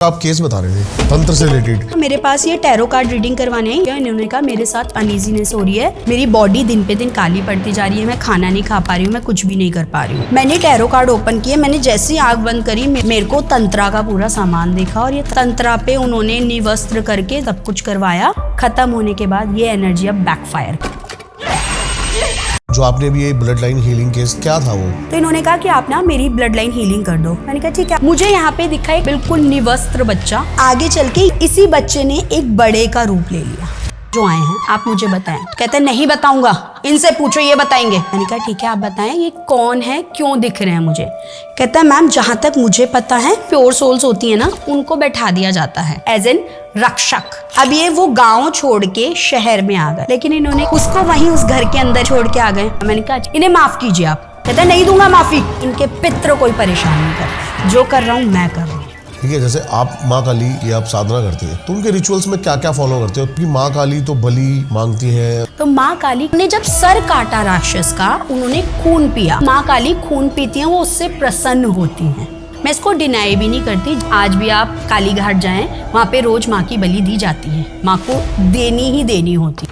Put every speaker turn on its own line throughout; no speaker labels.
आप केस बता रहे थे तंत्र से रिलेटेड।
मेरे पास ये टैरो कार्ड रीडिंग करवाने हैं। इन्होंने कहा मेरे साथ अनईजीनेस हो रही है, मेरी बॉडी दिन पे दिन काली पड़ती जा रही है, मैं खाना नहीं खा पा रही हूँ, मैं कुछ भी नहीं कर पा रही हूँ। मैंने टैरो कार्ड ओपन किए, मैंने जैसे ही आंख बंद करी मेरे को तंत्रा का पूरा सामान देखा और ये तंत्रा पे उन्होंने निवस्त्र करके सब कुछ करवाया। खत्म होने के बाद ये एनर्जी अब बैकफायर।
जो आपने अभी ये ब्लड लाइन हीलिंग केस क्या था वो?
तो इन्होंने कहा कि आप ना मेरी ब्लड लाइन हीलिंग कर दो। मैंने कहा ठीक है। मुझे यहाँ पे दिखा एक बिल्कुल निवस्त्र बच्चा, आगे चल के इसी बच्चे ने एक बड़े का रूप ले लिया। जो आए हैं आप मुझे बताएं। कहते हैं नहीं बताऊंगा, इनसे पूछो ये बताएंगे। मैंने कहा ठीक है आप बताएं ये कौन है, क्यों दिख रहे हैं मुझे। कहता है मैम जहाँ तक मुझे पता है प्योर सोल्स होती है ना, उनको बैठा दिया जाता है एज एन रक्षक। अब ये वो गांव छोड़ के शहर में आ गए, लेकिन इन्होंने उसको वहीं उस घर के अंदर छोड़ के आ गए। मैंने कहा इन्हें माफ कीजिए आप। कहता है नहीं दूंगा माफी, इनके पित्र कोई परेशान नहीं कर, जो कर रहा हूँ मैं कर रहा हूँ।
ठीक है, जैसे आप माँ काली की आप साधना करते हैं तो उनके रिचुअल्स में क्या क्या फॉलो करते हो? क्योंकि माँ काली तो बलि मांगती है।
तो माँ काली ने जब सर काटा राक्षस का, उन्होंने खून पिया। माँ काली खून पीती हैं, वो उससे प्रसन्न होती हैं। मैं इसको डिनाई भी नहीं करती। आज भी आप काली घाट जाएं, वहाँ पे रोज माँ की बलि दी जाती है, माँ को देनी ही देनी होती।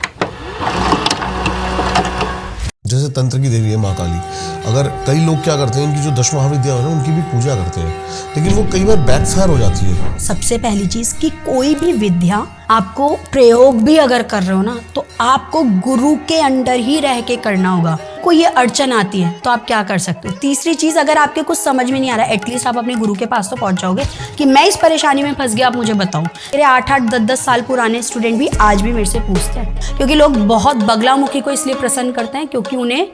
जैसे तंत्र की देवी है माँ काली, अगर कई लोग क्या करते हैं इनकी जो 10 महाविद्या है ना उनकी भी पूजा करते हैं, लेकिन वो कई बार बैकफायर हो जाती है।
सबसे पहली चीज कि कोई भी विद्या आपको प्रयोग भी अगर कर रहे हो ना, तो आपको गुरु के अंडर ही रह के करना होगा। कोई ये अड़चन आती है तो आप क्या कर सकते हो। तीसरी चीज, अगर आपके कुछ समझ में नहीं आ रहा, एटलीस्ट आप अपने गुरु के पास तो पहुंच जाओगे कि मैं इस परेशानी में फंस गया, आप मुझे बताओ। मेरे 8-8, 10-10 साल पुराने स्टूडेंट भी आज भी मेरे से पूछते हैं, क्योंकि लोग बहुत बगलामुखी को इसलिए प्रसन्न करते हैं क्योंकि उन्हें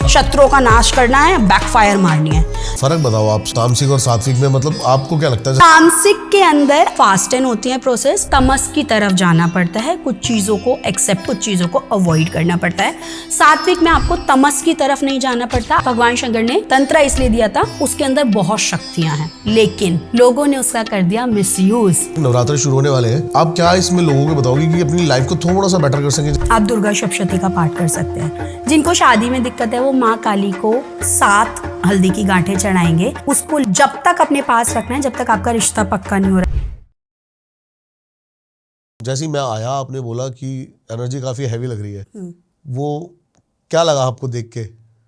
शत्रुओं का नाश करना है, बैकफायर मारनी है।
फर्क बताओ आप तामसिक और सात्विक में, मतलब आपको क्या लगता है?
तामसिक के अंदर फास्ट एंड होती है प्रोसेस, तमस की तरफ जाना पड़ता है, कुछ चीजों को एक्सेप्ट, कुछ चीजों को अवॉइड करना पड़ता है। सात्विक में आपको तमस की तरफ नहीं जाना पड़ता। भगवान शंकर ने तंत्र इसलिए दिया था, उसके अंदर बहुत शक्तियां हैं, लेकिन लोगों ने उसका कर दिया मिसयूज।
नवरात्र शुरू होने वाले हैं, आप क्या इसमें लोगों को बताओगे कि अपनी लाइफ को थोड़ा सा बेटर कर सके?
आप दुर्गा सप्तशती का पाठ कर सकते हैं। जिनको शादी में दिक्कत है वो माँ काली को 7 हल्दी की गांठें चढ़ाएंगे। उसको जब तक अपने पास रखना है जब तक आपका रिश्ता पक्का नहीं हो रहा।
जैसे ही मैं आया आपने बोला कि एनर्जी काफी हैवी लग रही है, वो क्या लगा आपको देख के?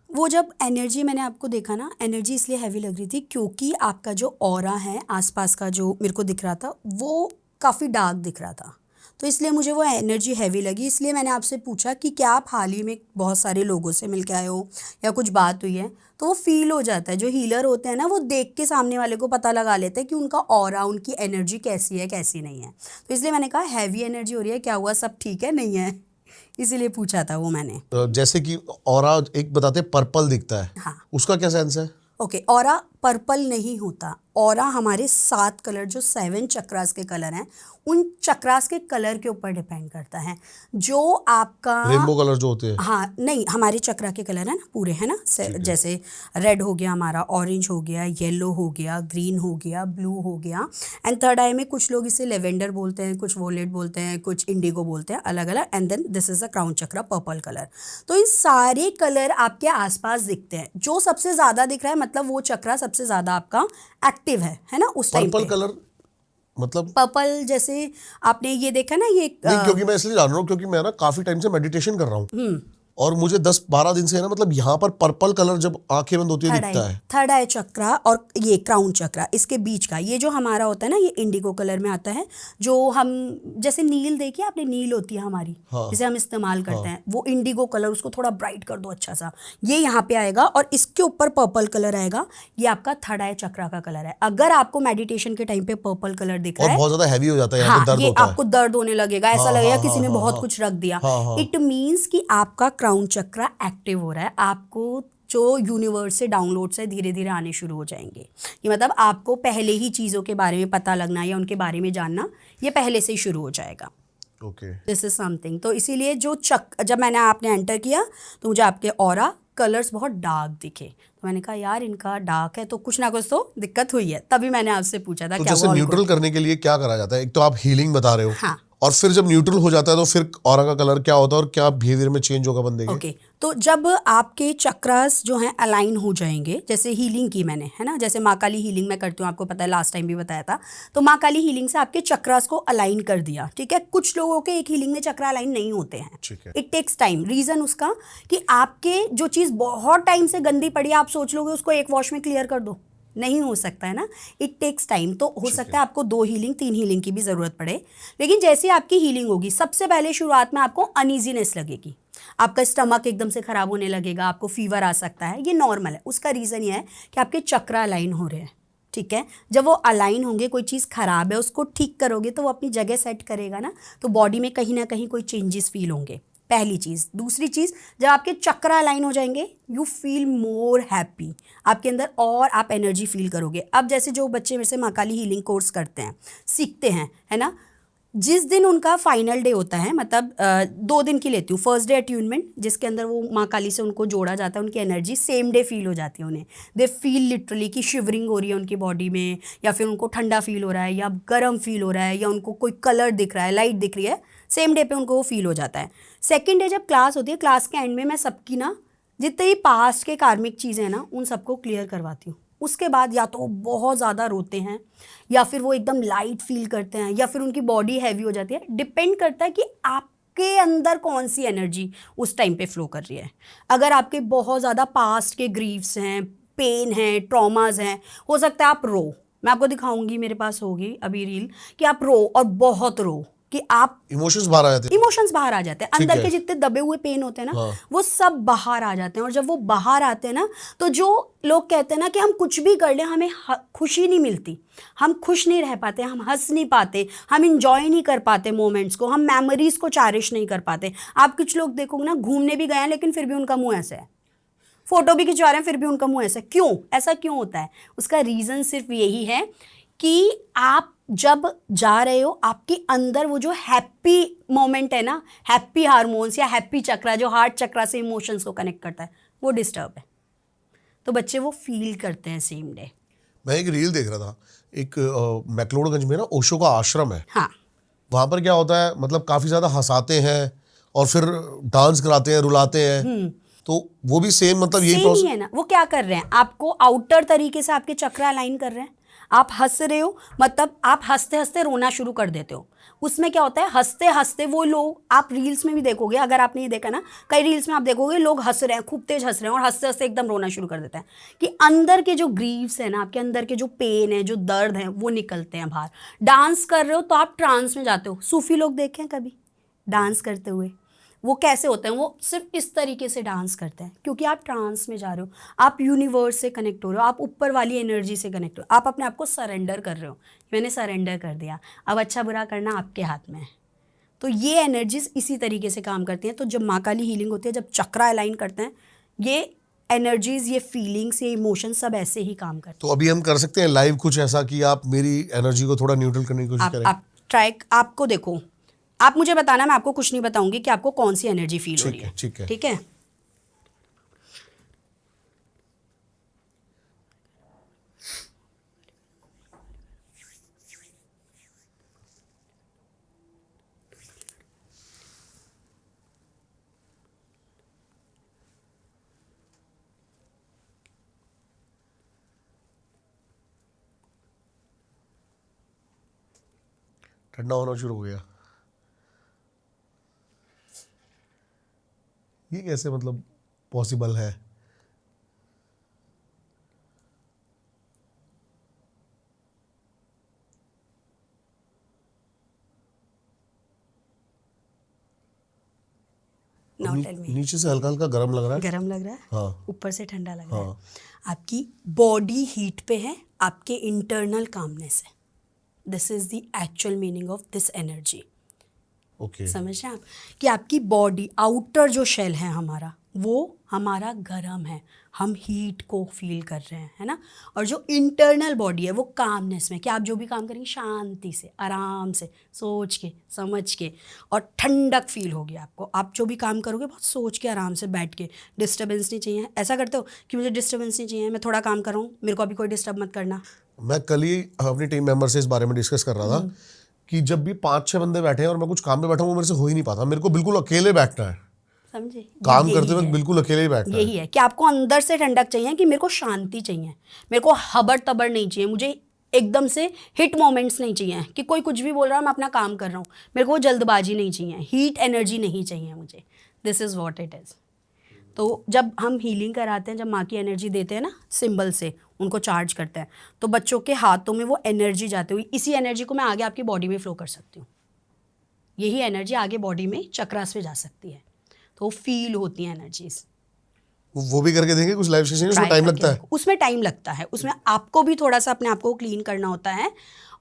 वो जब एनर्जी मैंने आपको देखा ना, एनर्जी इसलिए हैवी लग रही थी क्योंकि आपका जो ऑरा है आसपास का जो मेरे को दिख रहा था वो काफ़ी डार्क दिख रहा था, तो इसलिए मुझे वो एनर्जी हैवी लगी। इसलिए मैंने आपसे पूछा कि क्या आप हाल ही में बहुत सारे लोगों से मिल के आए हो या कुछ बात हुई है, तो वो फील हो जाता है। जो हीलर होते हैं ना, वो देख के सामने वाले को पता लगा लेते हैं कि उनका ऑरा, उनकी एनर्जी कैसी है कैसी नहीं है। तो इसलिए मैंने कहा हैवी एनर्जी हो रही है, क्या हुआ, सब ठीक है नहीं है, इसीलिए पूछा था वो मैंने।
जैसे कि ऑरा एक बताते पर्पल दिखता है,
हाँ,
उसका क्या सेंस है?
ओके, ऑरा पर्पल नहीं होता। ऑरा हमारे 7 कलर, जो 7 चक्रास के कलर हैं, उन चक्रास के कलर के ऊपर डिपेंड करता है। जो आपका
रेनबो कलर जो होते हैं,
हाँ नहीं, हमारे चक्रा के कलर है ना पूरे, है ना, जैसे रेड हो गया हमारा, ऑरेंज हो गया, येलो हो गया, ग्रीन हो गया, ब्लू हो गया, एंड थर्ड आई में कुछ लोग इसे लेवेंडर बोलते हैं, कुछ वोलेट बोलते हैं, कुछ इंडिगो बोलते हैं, अलग अलग। And then this is a crown chakra, purple colour. तो इन सारे कलर आपके आसपास दिखते हैं। जो सबसे ज़्यादा दिख रहा है मतलब वो चक्रा सबसे ज़्यादा आपका एक्टिव है ना उस टाइम पे।
पर्पल कलर मतलब
पर्पल, जैसे आपने ये देखा ना, ये
नहीं, क्योंकि मैं इसलिए जान रहा हूँ क्योंकि मैं ना काफी टाइम से मेडिटेशन कर रहा हूँ और मुझे 10-12 दिन से है ना, मतलब यहाँ पर पर्पल कलर जब आंखें बंद होती है दिखता है।
थर्ड आई चक्रा और ये क्राउन चक्रा, इसके बीच का ये जो हमारा होता है ना, ये इंडिगो कलर में आता है। जो हम जैसे नील देखिए आपने, नील होती है हमारी, हाँ, जिसे हम इस्तेमाल करते हैं, वो इंडिगो कलर, उसको थोड़ा ब्राइट कर दो अच्छा सा, ये यहाँ पे आएगा और इसके ऊपर पर्पल कलर आएगा। ये आपका थर्ड आई चक्रा का कलर है। अगर आपको मेडिटेशन के टाइम पे पर्पल कलर दिख रहा है,
बहुत ज्यादा हैवी हो जाता है,
हाँ, ये आपको दर्द होने लगेगा, ऐसा लगेगा किसी ने बहुत कुछ रख दिया, इट मीन्स कि आपका क्राउन चक्रा एक्टिव हो रहा है। आपको जो यूनिवर्स से डाउनलोड्स है धीरे धीरे आने शुरू हो जाएंगे। ये मतलब आपको पहले ही चीज़ों के बारे में पता लगना या उनके बारे में जानना, ये पहले से ही शुरू हो जाएगा।
Okay,
this is something. तो इसीलिए जो जब मैंने आपने एंटर किया तो मुझे आपके ऑरा कलर्स बहुत डार्क दिखे, तो मैंने कहा यार इनका डार्क है तो कुछ ना कुछ तो दिक्कत हुई है, तभी मैंने आपसे पूछा था।
तो
क्या
जैसे न्यूट्रल करने के लिए क्या करा जाता है? एक तो आप हीलिंग बता रहे हो,
हाँ,
और फिर जब न्यूट्रल हो जाता है तो फिर ऑरा का कलर क्या होता है और क्या बिहेवियर में चेंज होगा बंदे के?
ओके तो जब आपके चक्रास जो हैं अलाइन हो जाएंगे, जैसे हीलिंग की मैंने, है ना, जैसे माँ काली हीलिंग मैं करती हूँ, आपको पता है लास्ट टाइम भी बताया था, तो माँ काली हीलिंग से आपके चक्रास को अलाइन कर दिया, ठीक है। कुछ लोगों के एक हीलिंग में चक्रा अलाइन नहीं होते हैं,
ठीक है।
It takes time. रीजन उसका कि आपके जो चीज़ बहुत टाइम से गंदी पड़ी है, आप सोच लोगे उसको एक वॉश में क्लियर कर दो, नहीं हो सकता है ना, इट टेक्स टाइम। तो हो सकता है आपको 2 हीलिंग 3 हीलिंग की भी ज़रूरत पड़े, लेकिन जैसे आपकी हीलिंग होगी, सबसे पहले शुरुआत में आपको अनईजीनेस लगेगी, आपका स्टमक एकदम से ख़राब होने लगेगा, आपको फीवर आ सकता है, ये नॉर्मल है। उसका रीज़न ये है कि आपके चक्रा अलाइन हो रहे हैं, ठीक है। जब वो अलाइन होंगे, कोई चीज़ ख़राब है उसको ठीक करोगे तो वो अपनी जगह सेट करेगा ना, तो बॉडी में कहीं ना कहीं कोई चेंजेस फील होंगे, पहली चीज़। दूसरी चीज़, जब आपके चक्रा अलाइन हो जाएंगे, यू फील मोर हैप्पी, आपके अंदर और आप एनर्जी फील करोगे। अब जैसे जो बच्चे मेरे से माँ काली हीलिंग कोर्स करते हैं, सीखते हैं, है ना, जिस दिन उनका फाइनल डे होता है, मतलब 2 दिन की लेती हूँ, फर्स्ट डे अट्यूनमेंट, जिसके अंदर वो माँ काली से उनको जोड़ा जाता है, उनकी एनर्जी सेम डे फील हो जाती है उन्हें, दे फील लिटरली कि शिवरिंग हो रही है उनकी बॉडी में, या फिर उनको ठंडा फील हो रहा है, या गर्म फील हो रहा है, या उनको कोई कलर दिख रहा है, लाइट दिख रही है, सेम डे पे उनको वो फील हो जाता है। सेकेंड डे जब क्लास होती है, क्लास के एंड में मैं सबकी ना जितने भी पास्ट के कार्मिक चीज़ें हैं ना, उन सबको क्लियर करवाती हूँ। उसके बाद या तो वो बहुत ज़्यादा रोते हैं, या फिर वो एकदम लाइट फील करते हैं, या फिर उनकी बॉडी हैवी हो जाती है, डिपेंड करता है कि आपके अंदर कौन सी एनर्जी उस टाइम पे फ्लो कर रही है। अगर आपके बहुत ज़्यादा पास्ट के ग्रीव्स हैं, पेन हैं, ट्रॉमाज हैं, हो सकता है आप रो, मैं आपको दिखाऊंगी, मेरे पास होगी अभी रील, कि आप रो और बहुत रो, कि आप
इमोशंस बाहर आ जाते हैं।
इमोशंस बाहर आ जाते हैं,
ठीक
अंदर
है।
के जितने दबे हुए पेन होते हैं ना,
हाँ।
वो सब बाहर आ जाते हैं। और जब वो बाहर आते हैं ना, तो जो लोग कहते हैं ना कि हम कुछ भी कर लें हमें खुशी नहीं मिलती, हम खुश नहीं रह पाते, हम हंस नहीं पाते, हम इंजॉय नहीं कर पाते मोमेंट्स को, हम मेमोरीज को चेरिश नहीं कर पाते। आप कुछ लोग देखोगे ना, घूमने भी गए हैं लेकिन फिर भी उनका मुंह ऐसा है, फोटो भी खिंचवा रहे हैं फिर भी उनका मुंह ऐसा है। क्यों ऐसा क्यों होता है? उसका रीज़न सिर्फ यही है कि आप जब जा रहे हो, आपके अंदर वो जो हैप्पी मोमेंट है ना, हैप्पी हार्मोन्स या हैप्पी चक्रा जो हार्ट चक्रा से इमोशंस को कनेक्ट करता है, वो डिस्टर्ब है, तो बच्चे वो फील करते हैं सेम डे।
मैं एक रील देख रहा था, एक मैक्लोडगंज में ना ओशो का आश्रम है,
हाँ,
वहाँ पर क्या होता है, मतलब काफ़ी ज़्यादा हंसाते हैं और फिर डांस कराते हैं, रुलाते हैं, तो वो भी सेम मतलब यही
सेम ही है ना। वो क्या कर रहे हैं, आपको आउटर तरीके से आपके चक्र अलाइन कर रहे हैं, आप हंस रहे हो, मतलब आप हंसते हंसते रोना शुरू कर देते हो। उसमें क्या होता है, हंसते हंसते वो लोग, आप रील्स में भी देखोगे, अगर आपने ये देखा ना, कई रील्स में आप देखोगे लोग हंस रहे हैं, खूब तेज हंस रहे हैं, और हंसते हंसते एकदम रोना शुरू कर देते हैं, कि अंदर के जो ग्रीव्स है ना, आपके अंदर के जो पेन है, जो दर्द है, वो निकलते हैं बाहर। डांस कर रहे हो तो आप ट्रांस में जाते हो। सूफी लोग देखे हैं कभी डांस करते हुए? वो कैसे होते हैं, वो सिर्फ इस तरीके से डांस करते हैं, क्योंकि आप ट्रांस में जा रहे हो, आप यूनिवर्स से कनेक्ट हो रहे हो, आप ऊपर वाली एनर्जी से कनेक्ट हो, आप अपने आप को सरेंडर कर रहे हो। मैंने सरेंडर कर दिया, अब अच्छा बुरा करना आपके हाथ में है। तो ये एनर्जीज इसी तरीके से काम करती हैं। तो जब माँ काली हीलिंग होती है, जब चक्रा अलाइन करते हैं, ये एनर्जीज, ये फीलिंग्स, ये इमोशंस सब ऐसे ही काम करते
तो अभी हम कर सकते हैं लाइव कुछ ऐसा कि आप मेरी एनर्जी को थोड़ा न्यूट्रल करने की कोशिश
हैं।
करें?
आप ट्राई, आपको देखो, आप मुझे बताना, मैं आपको कुछ नहीं बताऊंगी कि आपको कौन सी एनर्जी फील हो रही है।
ठीक है।
ठीक है,
ठंडा होना शुरू हो गया। ये कैसे मतलब पॉसिबल है?
Now tell me.
नीचे से हल्का हल्का गर्म लग रहा है।
गरम लग रहा है,
हाँ।
ऊपर से ठंडा लग रहा है।
हाँ।
आपकी बॉडी हीट पे है, आपके इंटरनल कामनेस है। This is the actual meaning of this energy.
Okay.
समझ रहे हैं आप, कि आपकी बॉडी, आउटर जो शेल है हमारा, वो हमारा गर्म है, हम हीट को फील कर रहे हैं, है ना। और जो इंटरनल बॉडी है वो कामनेस में, कि आप जो भी काम करेंगे शांति से, आराम से, सोच के, समझ के, और ठंडक फील होगी आपको। आप जो भी काम करोगे बहुत सोच के, आराम से बैठ के, डिस्टर्बेंस नहीं चाहिए। ऐसा करते हो कि मुझे डिस्टर्बेंस नहीं चाहिए, मैं थोड़ा काम कर रहा हूँ, मेरे को अभी कोई डिस्टर्ब मत करना।
मैं कल ही अपनी टीम मेंबर से इस बारे में डिस्कस कर रहा था कि जब भी 5-6 बंदे बैठे हैं और मैं कुछ काम पे बैठा हूँ, वो मेरे से हो ही नहीं पाता। मेरे को बिल्कुल अकेले बैठना है,
समझे?
काम
यही
करते वक्त
है।
बिल्कुल अकेले ही बैठना है।
यही है कि आपको अंदर से ठंडक चाहिए, कि मेरे को शांति चाहिए, मेरे को हबड़ तबड़ नहीं चाहिए, मुझे एकदम से हिट मोमेंट्स नहीं चाहिए कि कोई कुछ भी बोल रहा है मैं अपना काम कर रहा हूँ, मेरे को जल्दबाजी नहीं चाहिए, हीट एनर्जी नहीं चाहिए मुझे। This is what it is. तो जब हम हीलिंग कराते हैं, जब माँ की एनर्जी देते हैं ना, सिंबल से उनको चार्ज करते हैं, तो बच्चों के हाथों में वो एनर्जी जाती हुई, इसी एनर्जी को मैं आगे आपकी बॉडी में फ्लो कर सकती हूँ। यही एनर्जी आगे बॉडी में चक्रास पे जा सकती है, तो फील होती हैं एनर्जीज।
वो भी करके देंगे कुछ लाइव सेशन, उसमें टाइम लगता है।
उसमें टाइम लगता है, उसमें आपको भी थोड़ा सा अपने आप को क्लीन करना होता है,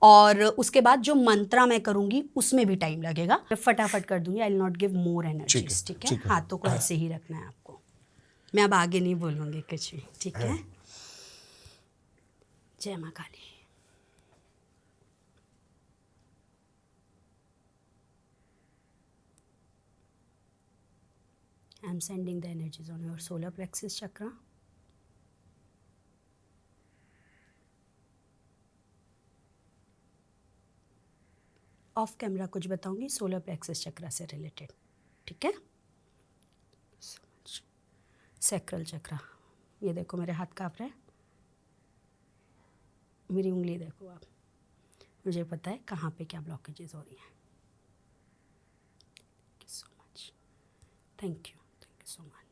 और उसके बाद जो मंत्रा मैं करूंगी उसमें भी टाइम लगेगा। मैं फटाफट कर दूंगी, I will not give more energies. ठीक है, हाथों को ऐसे ही रखना है आपको, मैं अब आगे नहीं बोलूंगी कुछ भी। ठीक है, जय माँ काली। I am sending the energies on your solar plexus chakra. Of camera कुछ बताऊंगी सोलर प्लेक्सस चक्रा से रिलेटेड। ठीक है, सैक्रल चक्रा, ये देखो मेरे हाथ काँप रहे हैं, मेरी उंगली देखो आप, मुझे पता है कहाँ पे क्या ब्लॉकेजेस हो रही हैं। Thank you so much, thank you so much.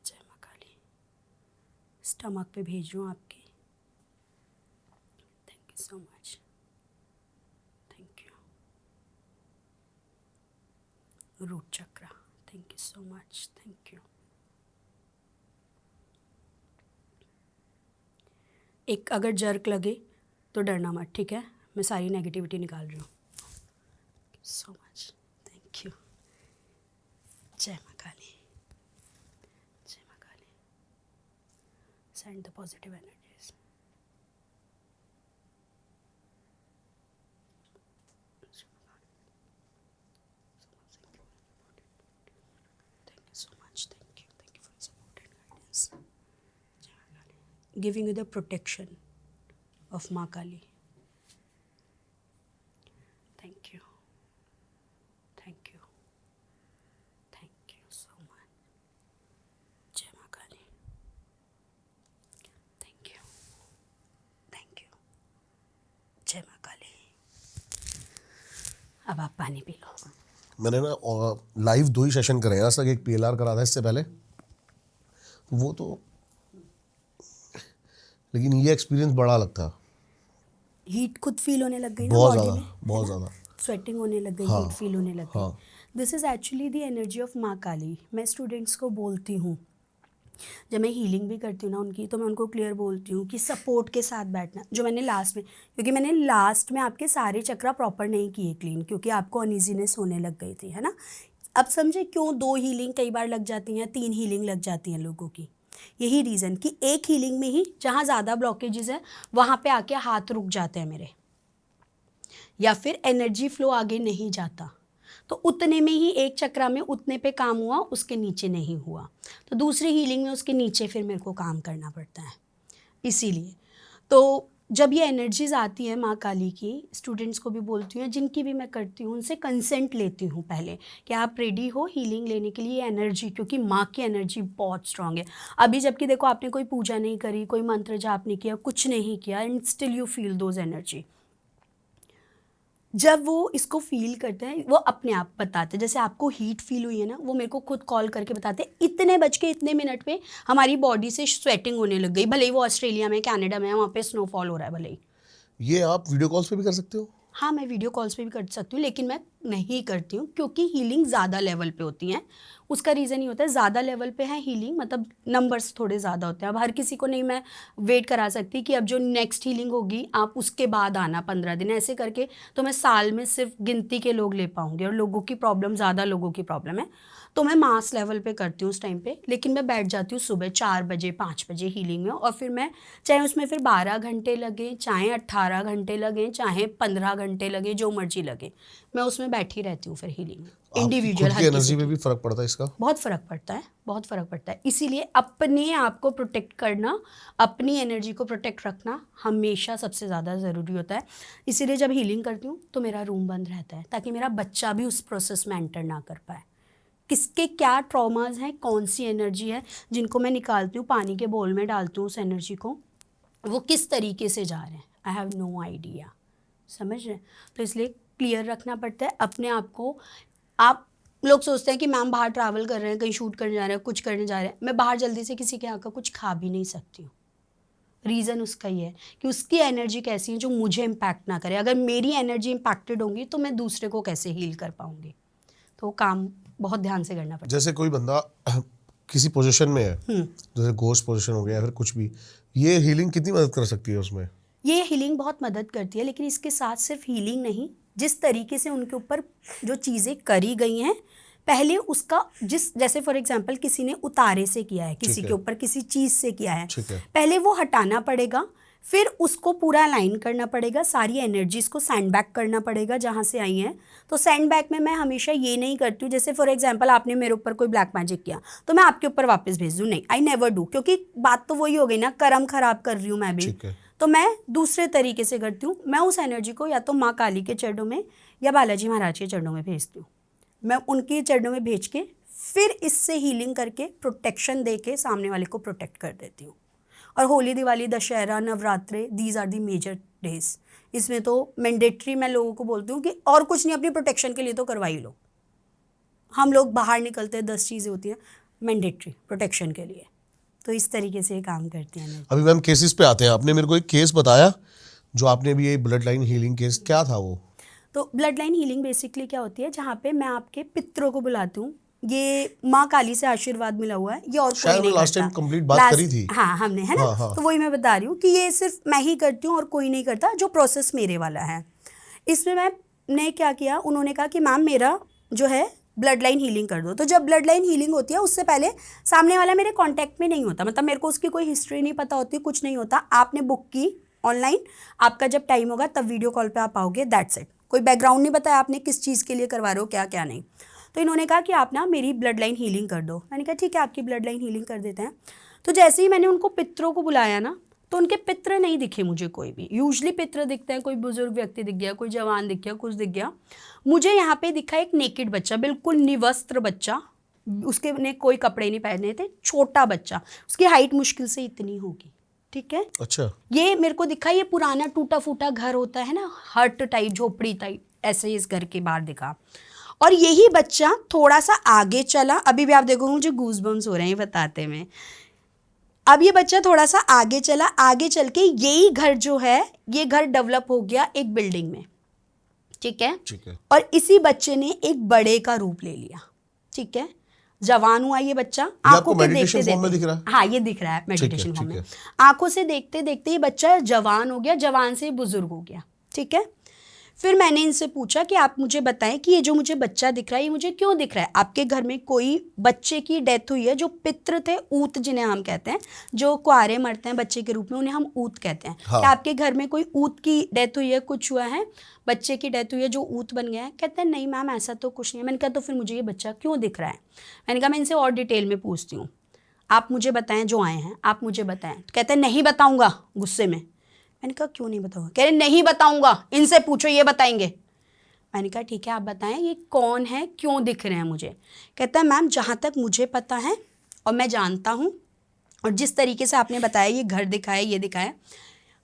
जय माँ काली। स्टमक पे भेज रही हूँ आपके, thank you so much, thank you. Root chakra, thank you so much, thank you. एक अगर जर्क लगे तो डरना मत, ठीक है, मैं सारी नेगेटिविटी निकाल रही हूँ। So much, thank you. जय माँ काली, जय माँ Kali. Send the positive energies. Thank you so much, thank you for support and guidance. जय माँ Kali. Giving you the protection of माँ काली। Thank you. Thank you. Thank you so much. जय माँ काली। Thank you. Thank you. जय माँ काली। अब आप पानी पी लो।
मैंने ना लाइव 2 ही सेशन करे हैं आज तक, एक PLR करा था इससे पहले, वो तो, लेकिन ये एक्सपीरियंस बड़ा अलग था।
हीट खुद फील होने लग गई ना
बहुत
बॉडी
ज़्यादा,
में,
बहुत ज़्यादा
स्वेटिंग होने लग गई,
हाँ,
हीट फील होने लग गई।
हाँ।
This is actually the energy of माँ काली। मैं स्टूडेंट्स को बोलती हूँ, जब मैं हीलिंग भी करती हूँ ना उनकी, तो मैं उनको क्लियर बोलती हूँ कि सपोर्ट के साथ बैठना। जो मैंने लास्ट में, क्योंकि मैंने लास्ट में आपके सारे चक्रा प्रॉपर नहीं किए क्लीन, क्योंकि आपको अनइजीनेस होने लग गई थी, है ना। अब समझे क्यों 2 हीलिंग कई बार लग जाती हैं, 3 हीलिंग लग जाती हैं लोगों की। यही रीज़न कि एक हीलिंग में ही जहाँ ज़्यादा ब्लॉकेजेस है वहाँ पे आके हाथ रुक जाते हैं मेरे, या फिर एनर्जी फ्लो आगे नहीं जाता, तो उतने में ही एक चक्रा में उतने पे काम हुआ, उसके नीचे नहीं हुआ, तो दूसरी हीलिंग में उसके नीचे फिर मेरे को काम करना पड़ता है। इसीलिए तो जब ये एनर्जीज आती है माँ काली की, स्टूडेंट्स को भी बोलती हूँ, जिनकी भी मैं करती हूँ, उनसे कंसेंट लेती हूँ पहले कि आप रेडी हो हीलिंग लेने के लिए एनर्जी, क्योंकि माँ की एनर्जी बहुत स्ट्रांग है। अभी जबकि देखो आपने कोई पूजा नहीं करी, कोई मंत्र जाप नहीं किया, कुछ नहीं किया, and still you feel those energy. जब वो इसको फील करते हैं वो अपने आप बताते हैं, जैसे आपको हीट फील हुई है ना, वो मेरे को खुद कॉल करके बताते हैं इतने बज के इतने मिनट पे हमारी बॉडी से स्वेटिंग होने लग गई, भले ही वो ऑस्ट्रेलिया में, कनाडा में है, वहाँ पे स्नोफॉल हो रहा है भले ही।
ये आप वीडियो कॉल्स पे भी कर सकते हो?
हाँ, मैं वीडियो कॉल्स पे भी कर सकती हूँ, लेकिन मैं नहीं करती हूँ क्योंकि हीलिंग ज़्यादा लेवल पे होती हैं। उसका रीज़न ये होता है ज़्यादा लेवल पे है हीलिंग, मतलब नंबर्स थोड़े ज़्यादा होते हैं। अब हर किसी को नहीं मैं वेट करा सकती कि अब जो नेक्स्ट हीलिंग होगी आप उसके बाद आना 15 दिन, ऐसे करके तो मैं साल में सिर्फ गिनती के लोग ले पाऊँगी, और लोगों की प्रॉब्लम, ज़्यादा लोगों की प्रॉब्लम है, तो मैं मास लेवल पे करती हूँ उस टाइम पे। लेकिन मैं बैठ जाती हूँ सुबह 4 बजे 5 बजे हीलिंग में, और फिर मैं चाहे उसमें फिर 12 घंटे लगे, चाहे 18 घंटे लगे, चाहे 15 घंटे लगे, जो मर्जी लगे, मैं उसमें बैठी रहती हूँ फिर हीलिंग
आपकी
इंडिविजुअल
खुद की एनर्जी में भी फर्क पड़ता है इसका?
बहुत फ़र्क पड़ता है, बहुत फ़र्क पड़ता है। इसीलिए अपने आप को प्रोटेक्ट करना, अपनी एनर्जी को प्रोटेक्ट रखना हमेशा सबसे ज़्यादा ज़रूरी होता है। इसीलिए जब हीलिंग करती हूँ तो मेरा रूम बंद रहता है ताकि मेरा बच्चा भी उस प्रोसेस में एंटर ना कर पाए। किसके क्या ट्रॉमास हैं, कौन सी एनर्जी है जिनको मैं निकालती हूँ, पानी के बोल में डालती हूँ उस एनर्जी को, वो किस तरीके से जा रहे हैं, आई हैव नो आइडिया। समझ रहे हैं? तो इसलिए क्लियर रखना पड़ता है अपने आप को। आप लोग सोचते हैं कि मैम बाहर ट्रैवल कर रहे हैं, कहीं शूट करने जा रहे हैं, कुछ करने जा रहे हैं, मैं बाहर जल्दी से किसी के यहाँ का कुछ खा भी नहीं सकती हूँ। रीज़न उसका ये है कि उसकी एनर्जी कैसी है जो मुझे इम्पैक्ट ना करे। अगर मेरी एनर्जी इम्पैक्टेड होंगी तो मैं दूसरे को कैसे हील कर पाऊँगी। तो वो काम बहुत ध्यान से करना पड़ता
जैसे कोई बंदा किसी पोजीशन में है, जैसे घोस्ट पोजीशन हो गया या फिर कुछ भी, ये हीलिंग कितनी मदद कर सकती है उसमें?
ये हीलिंग बहुत मदद करती है, लेकिन इसके साथ सिर्फ हीलिंग नहीं, जिस तरीके से उनके ऊपर जो चीज़ें करी गई हैं पहले उसका जैसे फॉर एग्जांपल किसी ने उतारे से किया है, किसी के ऊपर किसी चीज़ से किया है, पहले वो हटाना पड़ेगा, फिर उसको पूरा अलाइन करना पड़ेगा, सारी एनर्जीज को सैंड बैक करना पड़ेगा जहाँ से आई हैं। तो सैंड बैक में मैं हमेशा ये नहीं करती हूँ जैसे फॉर एग्जांपल आपने मेरे ऊपर कोई ब्लैक मैजिक किया तो मैं आपके ऊपर वापस भेज दूँ, नहीं, आई नेवर डू, क्योंकि बात तो वही हो गई ना, कर्म खराब कर रही हूँ मैं भी। तो मैं दूसरे तरीके से करती हूँ, मैं उस एनर्जी को या तो माँ काली के चरणों में या बालाजी महाराज के चरणों में भेजती हूँ। मैं उनके चरणों में भेज के फिर इससे हीलिंग करके प्रोटेक्शन दे के सामने वाले को प्रोटेक्ट कर देती हूँ। और होली, दिवाली, दशहरा, नवरात्रे, these are the major days. इसमें तो मैंडेटरी मैं लोगों को बोलती हूँ कि और कुछ नहीं, अपनी प्रोटेक्शन के लिए तो करवा ही लो। हम लोग बाहर निकलते हैं, 10 चीज़ें होती हैं मैंडेटरी प्रोटेक्शन के लिए, तो इस तरीके से काम करती हैं।
अभी मैम केसेस पे आते हैं। आपने मेरे को एक केस बताया जो आपने भी, ये ब्लड लाइन हीलिंग केस, क्या था वो?
तो ब्लड लाइन हीलिंग बेसिकली क्या होती है, जहाँ पे मैं आपके पितरों को बुलाती हूँ। ये माँ काली से आशीर्वाद मिला हुआ है, ये और कोई नहीं
लास्ट टाइम
करता।
कंप्लीट बात करी थी।
हाँ हमने, है ना। हाँ। तो वही मैं बता रही हूँ कि ये सिर्फ मैं ही करती हूँ और कोई नहीं करता, जो प्रोसेस मेरे वाला है। इसमें मैंने क्या किया, उन्होंने कहा कि मैम मेरा जो है ब्लड लाइन हीलिंग कर दो। तो जब ब्लड लाइन हीलिंग होती है उससे पहले सामने वाला मेरे कांटेक्ट में नहीं होता, मतलब मेरे को उसकी कोई हिस्ट्री नहीं पता होती, कुछ नहीं होता। आपने बुक की ऑनलाइन, आपका जब टाइम होगा तब वीडियो कॉल पे आप आओगे, दैट्स इट। कोई बैकग्राउंड नहीं बताया आपने किस चीज़ के लिए करवा रहे हो, क्या क्या नहीं। तो इन्होंने कहा कि आप ना मेरी ब्लड लाइन हीलिंग कर दो। मैंने कहा ठीक है, आपकी ब्लड लाइन हीलिंग कर देते हैं। तो जैसे ही मैंने उनको पितरों को बुलाया ना, तो उनके पित्र नहीं दिखे मुझे कोई भी। यूजली पित्र दिखते हैं, कोई बुजुर्ग व्यक्ति दिख गया, कोई जवान दिख गया, कुछ दिख गया। मुझे यहाँ पे दिखा एक नेकेड बच्चा, बिल्कुल निवस्त्र बच्चा, उसके ने कोई कपड़े नहीं पहने थे, छोटा बच्चा, उसकी हाइट मुश्किल से इतनी होगी, ठीक है।
अच्छा। ये
मेरे को दिखा, ये पुराना टूटा फूटा घर होता है ना, हट टाइप, झोपड़ी टाइप, ऐसे ही इस घर के बाहर दिखा। और यही बच्चा थोड़ा सा आगे चला, अभी भी आप देखोगे मुझे गूज़बम्स हो रहे हैं बताते में। अब ये बच्चा थोड़ा सा आगे चला, आगे चल के यही घर जो है, ये घर डेवलप हो गया एक बिल्डिंग में, ठीक है। और इसी बच्चे ने एक बड़े का रूप ले लिया, ठीक है। जवान हुआ ये बच्चा, आंखों के देखते देखते, हाँ ये दिख रहा है मेडिटेशन फॉर्म में। आंखों से देखते देखते ये बच्चा जवान हो गया, जवान से बुजुर्ग हो गया, ठीक है। फिर मैंने इनसे पूछा कि आप मुझे बताएं कि ये जो मुझे बच्चा दिख रहा है, ये मुझे क्यों दिख रहा है? आपके घर में कोई बच्चे की डेथ हुई है, जो पितृ थे, ऊत जिन्हें हम कहते हैं, जो कुआरे मरते हैं बच्चे के रूप में, उन्हें हम ऊत कहते हैं। हाँ। क्या आपके घर में कोई ऊत की डेथ हुई है, कुछ हुआ है, बच्चे की डेथ हुई है जो ऊत बन गया है? कहते हैं नहीं मैम ऐसा तो कुछ नहीं है। मैंने कहा तो फिर मुझे ये बच्चा क्यों दिख रहा है? मैंने कहा मैं इनसे और डिटेल में पूछती हूँ, आप मुझे बताएं, जो आए हैं आप मुझे बताएं। तो कहते हैं नहीं बताऊँगा, गुस्से में। मैंने कहा क्यों नहीं बताऊँगा? कह रहे नहीं बताऊँगा, इनसे पूछो ये बताएंगे। मैंने कहा ठीक है आप बताएं ये कौन है, क्यों दिख रहे हैं मुझे? कहता है मैम जहाँ तक मुझे पता है और मैं जानता हूँ, और जिस तरीके से आपने बताया ये घर दिखाया, ये दिखाया,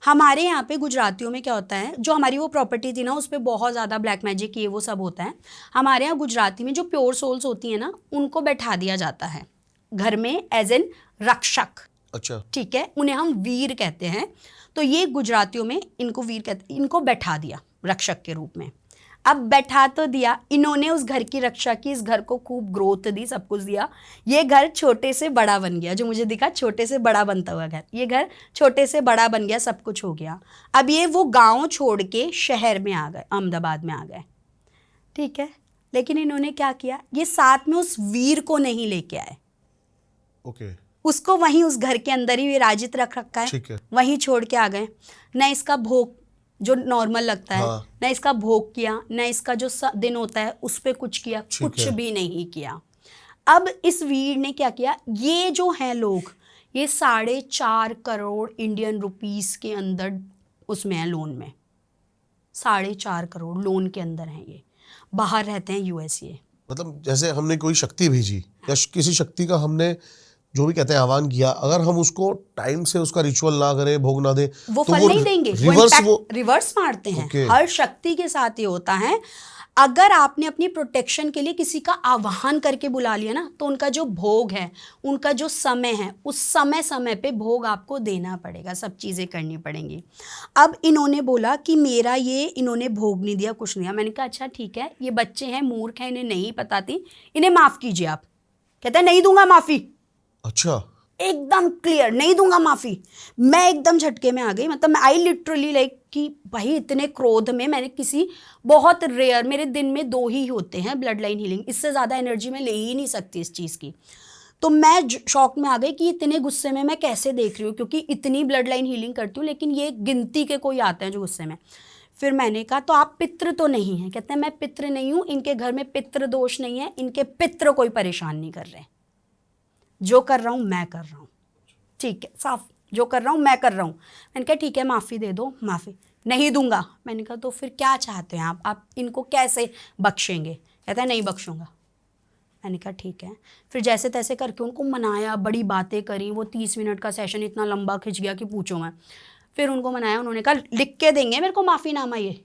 हमारे यहाँ पे गुजरातियों में क्या होता है, जो हमारी वो प्रॉपर्टी थी ना उस पर बहुत ज़्यादा ब्लैक मैजिक ये वो सब होता है। हमारे यहाँ गुजराती में जो प्योर सोल्स होती हैं ना, उनको बैठा दिया जाता है घर में एज एन रक्षक। अच्छा, ठीक है, उन्हें हम वीर कहते हैं। तो ये गुजरातियों में इनको वीर कहते हैं। इनको बैठा दिया रक्षक के रूप में। अब बैठा तो दिया, इन्होंने उस घर की रक्षा की, इस घर को खूब ग्रोथ दी, सब कुछ दिया। ये घर छोटे से बड़ा बन गया, जो मुझे दिखा छोटे से बड़ा बनता हुआ घर, ये घर छोटे से बड़ा बन गया, सब कुछ हो गया। अब ये वो गांव छोड़ के शहर में आ गए, अहमदाबाद में आ गए, ठीक है। लेकिन इन्होंने क्या किया, ये साथ में उस वीर को नहीं लेके आए। ओके। उसको वहीं उस घर के अंदर ही विराजित रख रखा है, वहीं छोड़ के आ गए। न इसका भोग जो नॉर्मल लगता है,
हाँ।
ना इसका भोग किया, ना इसका जो दिन होता है उस पे कुछ किया,
ठीक
कुछ
है।
भी नहीं किया। अब इस वीर ने क्या किया, ये जो हैं लोग, ये 4.5 करोड़ इंडियन रुपीस के अंदर उसमें है, लोन में 4.5 करोड़ लोन के अंदर हैं ये, बाहर रहते हैं यूएसए।
मतलब जैसे हमने कोई शक्ति भेजी या किसी शक्ति का हमने जो भी कहते हैं आह्वान किया, अगर हम उसको टाइम से उसका रिचुअल ना करें, भोग ना दे,
वो
तो
फल नहीं देंगे, वो रिवर्स मारते हैं।
Okay.
हर शक्ति के साथ ये होता है। अगर आपने अपनी प्रोटेक्शन के लिए किसी का आह्वान करके बुला लिया ना, तो उनका जो भोग है, उनका जो समय है, उस समय समय पे भोग आपको देना पड़ेगा, सब चीज़ें करनी पड़ेंगी। अब इन्होंने बोला कि मेरा ये, इन्होंने भोग नहीं दिया, कुछ नहीं दिया। मैंने कहा अच्छा ठीक है, ये बच्चे हैं, मूर्ख हैं, इन्हें नहीं पता थी, इन्हें माफ़ कीजिए आप। कहता है नहीं दूंगा माफ़ी।
अच्छा,
एकदम क्लियर, नहीं दूंगा माफी। मैं एकदम झटके में आ गई, मतलब आई लिटरली लाइक कि भाई इतने क्रोध में मैंने किसी, बहुत रेयर, मेरे दिन में 2 ही होते हैं ब्लड लाइन हीलिंग, इससे ज़्यादा एनर्जी मैं ले ही नहीं सकती इस चीज़ की। तो मैं शॉक में आ गई कि इतने गुस्से में मैं कैसे देख रही हूँ, क्योंकि इतनी ब्लड लाइन हीलिंग करती हूँ, लेकिन ये गिनती के कोई आते हैं जो गुस्से में। फिर मैंने कहा तो आप पितृ तो नहीं हैं? कहते हैं मैं पितृ नहीं हूँ, इनके घर में पितृ दोष नहीं है, इनके पितृ कोई परेशान नहीं कर रहे, जो कर रहा हूँ मैं कर रहा हूँ, ठीक है, साफ, जो कर रहा हूँ मैं कर रहा हूँ। मैंने कहा ठीक है माफ़ी दे दो। माफ़ी नहीं दूंगा। मैंने कहा तो फिर क्या चाहते हैं आप इनको कैसे बख्शेंगे? कहता है नहीं बख्शूंगा। मैंने कहा ठीक है। फिर जैसे तैसे करके उनको मनाया, बड़ी बातें करी, वो 30 मिनट का सेशन इतना लंबा खिंच गया कि पूछो मैं। फिर उनको मनाया, उन्होंने कहा लिख के देंगे मेरे को माफ़ीनामा, ये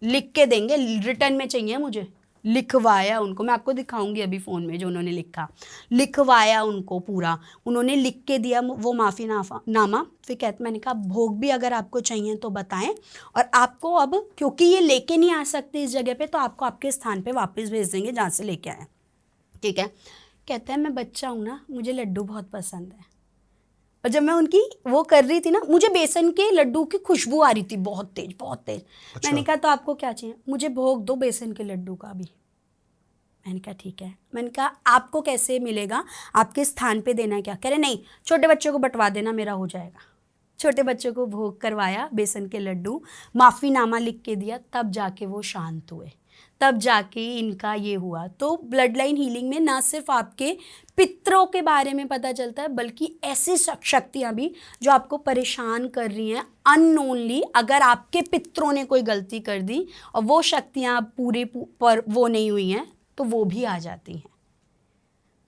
लिख के देंगे, रिटर्न में चाहिए मुझे। लिखवाया उनको, मैं आपको दिखाऊंगी अभी फ़ोन में जो उन्होंने लिखा, लिखवाया उनको पूरा, उन्होंने लिख के दिया वो माफ़ीनामा। फिर कहते, मैंने कहा भोग भी अगर आपको चाहिए तो बताएं, और आपको अब क्योंकि ये लेके नहीं आ सकते इस जगह पे, तो आपको आपके स्थान पे वापस भेज देंगे जहाँ से लेके आए, ठीक है। कहता है मैं बच्चा हूँ ना, मुझे लड्डू बहुत पसंद है, और जब मैं उनकी वो कर रही थी ना, मुझे बेसन के लड्डू की खुशबू आ रही थी बहुत तेज, बहुत तेज।
अच्छा।
मैंने कहा तो आपको क्या चाहिए? मुझे भोग दो बेसन के लड्डू का भी। मैंने कहा ठीक है। मैंने कहा आपको कैसे मिलेगा, आपके स्थान पे देना है क्या? कह रहे नहीं, छोटे बच्चों को बंटवा देना, मेरा हो जाएगा। छोटे बच्चों को भोग करवाया, बेसन के लड्डू, माफ़ीनामा लिख के दिया, तब जाके वो शांत हुए, तब जाके इनका ये हुआ। तो ब्लड लाइन हीलिंग में ना सिर्फ आपके पितरों के बारे में पता चलता है, बल्कि ऐसी शक्तियाँ भी जो आपको परेशान कर रही हैं अननोनली, अगर आपके पितरों ने कोई गलती कर दी और वो शक्तियाँ पूरी पर वो नहीं हुई हैं, तो वो भी आ जाती हैं।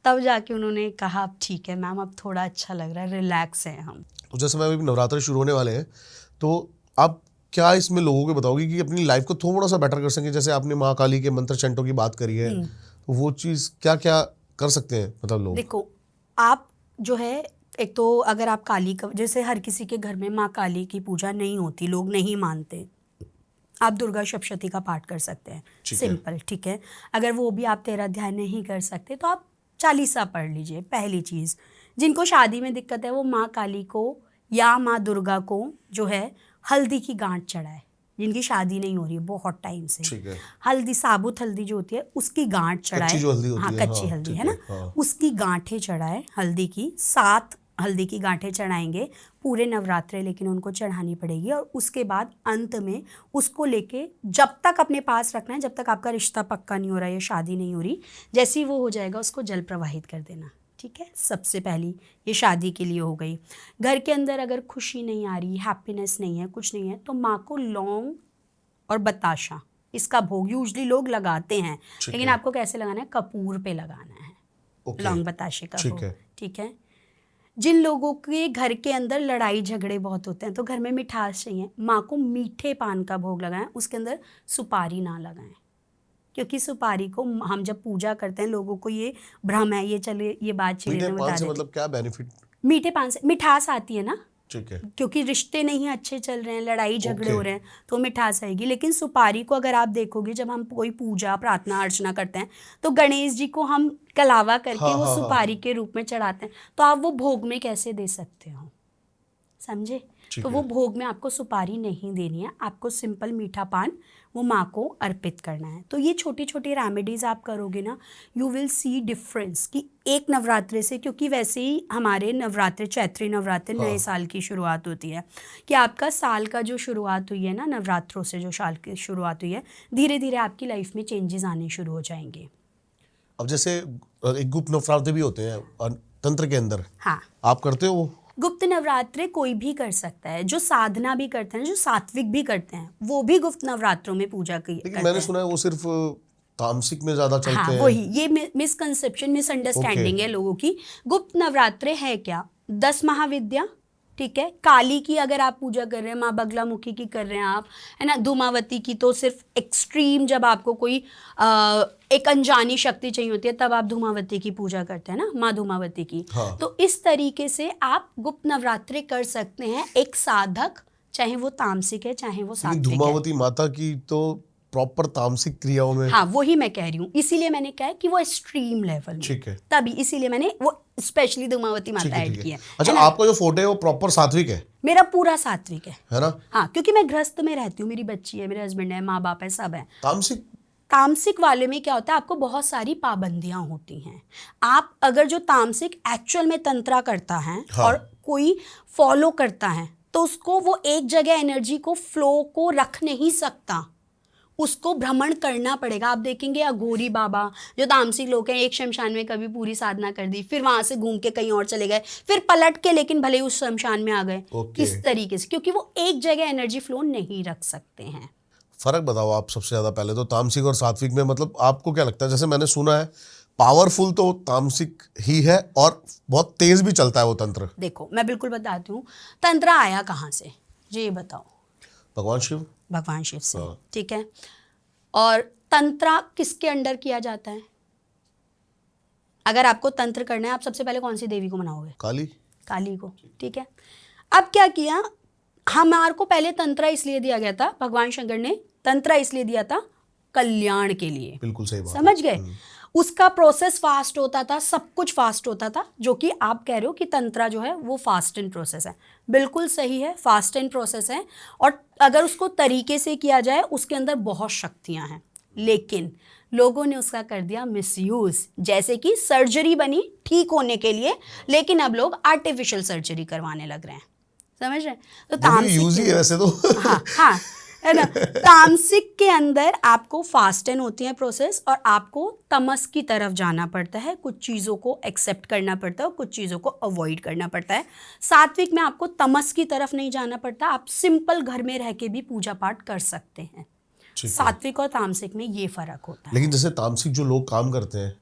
तब जाके उन्होंने कहा अब ठीक है मैम, अब थोड़ा अच्छा लग रहा है, रिलैक्स हैं हम।
तो जैसे मैं अभी नवरात्र शुरू होने वाले हैं, तो आप क्या इसमें लोगों को बताओगे कि अपनी लाइफ को थोड़ा सा बेटर कर सकें? जैसे आपने माँ काली के मंत्र चंटों की बात करी है, तो वो चीज़ क्या क्या कर सकते हैं मतलब लोग?
देखो, आप जो है, एक तो अगर आप काली का, जैसे हर किसी के घर में माँ काली की पूजा नहीं होती, लोग नहीं मानते, आप दुर्गा सप्तशती का पाठ कर सकते हैं, सिंपल, ठीक है। अगर वो भी आप 13 अध्याय नहीं कर सकते तो आप 40 पढ़ लीजिए। पहली चीज़, जिनको शादी में दिक्कत है वो माँ काली को या माँ दुर्गा को जो है हल्दी की गांठ चढ़ाए, जिनकी शादी नहीं हो रही है बहुत टाइम से,
ठीक है।
हल्दी, साबुत हल्दी जो होती है उसकी गांठ चढ़ाए,
कच्ची जो हल्दी होती
हाँ
है,
कच्ची
हाँ,
हल्दी
ठीक
है ना,
हाँ।
उसकी गांठें चढ़ाए, हल्दी की 7 हल्दी की गांठें चढ़ाएंगे पूरे नवरात्रे, लेकिन उनको चढ़ानी पड़ेगी। और उसके बाद अंत में उसको लेके जब तक अपने पास रखना है, जब तक आपका रिश्ता पक्का नहीं हो रहा है, शादी नहीं हो रही, जैसे ही वो हो जाएगा उसको जल प्रवाहित कर देना, ठीक है। सबसे पहली ये शादी के लिए हो गई। घर के अंदर अगर खुशी नहीं आ रही, हैप्पीनेस नहीं है, कुछ नहीं है, तो माँ को लौंग और बताशा, इसका भोग यूजली लोग लगाते हैं, लेकिन आपको कैसे लगाना है? कपूर पे लगाना है, लौंग बताशे का भोग, ठीक है। जिन लोगों के घर के अंदर लड़ाई झगड़े बहुत होते हैं, तो घर में मिठास चाहिए, माँ को मीठे पान का भोग लगाएं, उसके अंदर सुपारी ना लगाएं, क्योंकि सुपारी को हम जब पूजा करते हैं, लोगों को ये भ्रम है, ये चले ये बात चलिए
मीठे पान से मतलब क्या बेनिफिट?
मीठे पान से मिठास आती है ना,
ठीक है,
क्योंकि रिश्ते नहीं अच्छे चल रहे हैं, लड़ाई झगड़े हो रहे हैं, तो मिठास आएगी। लेकिन सुपारी को अगर आप देखोगे, जब हम कोई पूजा प्रार्थना अर्चना करते हैं, तो गणेश जी को हम कलावा करके वो सुपारी के रूप में चढ़ाते हैं, तो आप वो भोग में कैसे दे सकते हो? समझे?
ठीक
तो
है।
वो भोग में आपको सुपारी नहीं देनी है, आपको सिंपल मीठा पान वो माँ को अर्पित करना है। तो ये छोटी छोटी रेमेडीज आप करोगे ना, यू विल सी डिफरेंस कि एक नवरात्रे से, क्योंकि वैसे ही हमारे नवरात्रे, चैत्री नवरात्रे
हाँ।
नए साल की शुरुआत होती है, कि आपका साल का जो शुरुआत हुई है ना, नवरात्रों से जो साल की शुरुआत हुई है, धीरे धीरे आपकी लाइफ में चेंजेस आने शुरू हो जाएंगे।
अब जैसे एक गुप्त नवरात्रे भी होते हैं तंत्र के अंदर,
हाँ,
आप करते हो वो?
गुप्त नवरात्रे कोई भी कर सकता है, जो साधना भी करते हैं, जो सात्विक भी करते हैं, वो भी गुप्त नवरात्रों में पूजा
लेकिन
करते
मैंने
हैं।
सुना है वो सिर्फ तामसिक में ज्यादा चलते
हाँ,
हैं।
वही ये मिसकंसेप्शन, मिसअंडरस्टैंडिंग है लोगों की। गुप्त नवरात्रे है क्या? 10 महाविद्या, ठीक है। काली की अगर आप पूजा कर रहे हैं, माँ बगलामुखी की कर रहे हैं आप, है ना, धूमावती की तो सिर्फ एक्सट्रीम जब आपको कोई एक अनजानी शक्ति चाहिए होती है तब आप धूमावती की पूजा करते हैं ना, माँ धूमावती की।
हाँ।
तो इस तरीके से आप गुप्त नवरात्रे कर सकते हैं, एक साधक, चाहे वो तामसिक है चाहे वो
लेकिन
सात्विक है।
धूमावती माता की तो प्रॉपर तामसिक क्रियाओं में।
हाँ, वही मैं कह रही हूँ, इसीलिए मैंने कहा है कि वो एक्सट्रीम लेवल में,
ठीक है।
तभी इसीलिए मैंने वो स्पेशली धूमावती
ठीक
माता
है,
ऐड
ठीक
की
है।
है।
अच्छा,
है ना?
आपका जो फोटो है वो प्रॉपर सात्विक है
मेरा पूरा सात्विक
है ना?
हाँ, क्योंकि मैं गृहस्थ में रहती हूँ, मेरी बच्ची है, मेरे हस्बैंड है, माँ बाप है, सब है।
तामसिक
तामसिक वाले में क्या होता है, आपको बहुत सारी पाबंदियां होती हैं। आप अगर जो तामसिक एक्चुअल में तंत्रा करता है
हाँ।
और कोई फॉलो करता है, तो उसको वो एक जगह एनर्जी को, फ्लो को रख नहीं सकता, उसको भ्रमण करना पड़ेगा। आप देखेंगे अघोरी बाबा जो तामसिक लोग हैं, एक शमशान में कभी पूरी साधना कर दी, फिर वहां से घूम के कहीं और चले गए, फिर पलट के लेकिन भले ही उस शमशान में आ गए।
ओके।
इस तरीके से, क्योंकि वो एक जगह एनर्जी फ्लो नहीं रख सकते हैं।
फर्क बताओ आप सबसे ज्यादा पहले तो तामसिक और सात्विक में, मतलब आपको क्या लगता है? जैसे मैंने सुना है पावरफुल तो तामसिक ही है और बहुत तेज भी चलता है वो तंत्र।
देखो, मैं बिल्कुल बताती हूँ, तंत्र आया कहाँ से, ये बताओ।
भगवान शिव।
भगवान शिव से,
हाँ।
ठीक है। और तंत्र किसके अंडर किया जाता है? अगर आपको तंत्र करना है, आप सबसे पहले कौन सी देवी को मनाओगे?
काली।
काली को, ठीक है। अब क्या किया, हमारे को पहले तंत्र इसलिए दिया गया था, भगवान शंकर ने तंत्र इसलिए दिया था कल्याण के लिए।
बिल्कुल सही बात है।
समझ गए? उसका प्रोसेस फास्ट होता था, सब कुछ फास्ट होता था, जो कि आप कह रहे हो कि तंत्रा जो है वो फास्ट एंड प्रोसेस है। बिल्कुल सही है, फास्ट एंड प्रोसेस है, और अगर उसको तरीके से किया जाए उसके अंदर बहुत शक्तियां हैं, लेकिन लोगों ने उसका कर दिया मिसयूज। जैसे कि सर्जरी बनी ठीक होने के लिए, लेकिन अब लोग आर्टिफिशियल सर्जरी करवाने लग रहे हैं। समझ रहे हैं? तो तामसिक
यूज ही है वैसे तो।
हाँ हाँ, है ना। तामसिक के अंदर आपको फास्टन होती है प्रोसेस, और आपको तमस की तरफ जाना पड़ता है, कुछ चीज़ों को एक्सेप्ट करना पड़ता है और कुछ चीज़ों को अवॉइड करना पड़ता है। सात्विक में आपको तमस की तरफ नहीं जाना पड़ता, आप सिंपल घर में रह के भी पूजा पाठ कर सकते हैं। सात्विक और तामसिक में ये फर्क होता है।
लेकिन जैसे तामसिक जो लोग काम करते हैं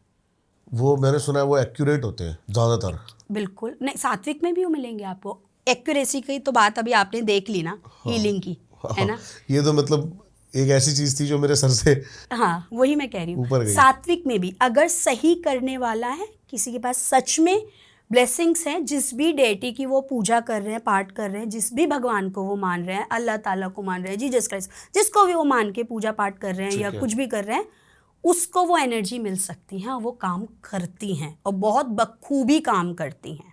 वो मैंने सुना है वो एक्यूरेट होते हैं ज्यादातर।
बिल्कुल नहीं, सात्विक में भी वो मिलेंगे आपको। एक्यूरेसी की तो बात अभी आपने देख ली ना, हीलिंग की, है ना।
ये तो मतलब एक ऐसी चीज थी जो मेरे सर से
हाँ, वही मैं कह रही
ऊपर
हूँ।
गई।
सात्विक में भी अगर सही करने वाला है, किसी के पास सच में ब्लेसिंग्स हैं, जिस भी डेटी की वो पूजा कर रहे हैं, पाठ कर रहे हैं, जिस भी भगवान को वो मान रहे हैं, अल्लाह ताला को मान रहे हैं, जीसस क्राइस्ट, जिसको भी वो मान के पूजा पाठ कर रहे हैं या कुछ भी कर रहे हैं, उसको वो एनर्जी मिल सकती है, वो काम करती हैं और बहुत बखूबी काम करती हैं।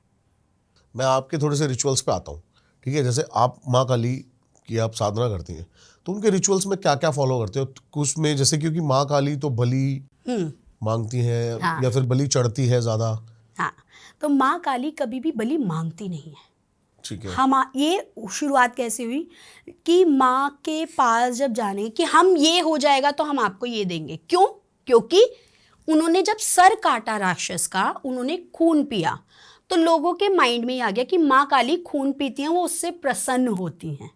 मैं आपके थोड़े से रिचुअल्स पे आता हूँ, ठीक है। जैसे आप माँ काली की आप साधना करती हैं, तो उनके रिचुअल्स में क्या क्या फॉलो करते हो कुछ में? जैसे क्योंकि माँ काली तो बलि मांगती हैं,
हाँ।
या फिर बलि चढ़ती है ज्यादा।
हाँ, तो माँ काली कभी भी बलि मांगती नहीं है।
ठीक है।
हम ये शुरुआत कैसे हुई कि माँ के पास जब जाने कि हम ये हो जाएगा तो हम आपको ये देंगे। क्यों? क्योंकि उन्होंने जब सर काटा राक्षस का, उन्होंने खून पिया, तो लोगों के माइंड में ये आ गया कि माँ काली खून पीती हैं, वो उससे प्रसन्न होती हैं।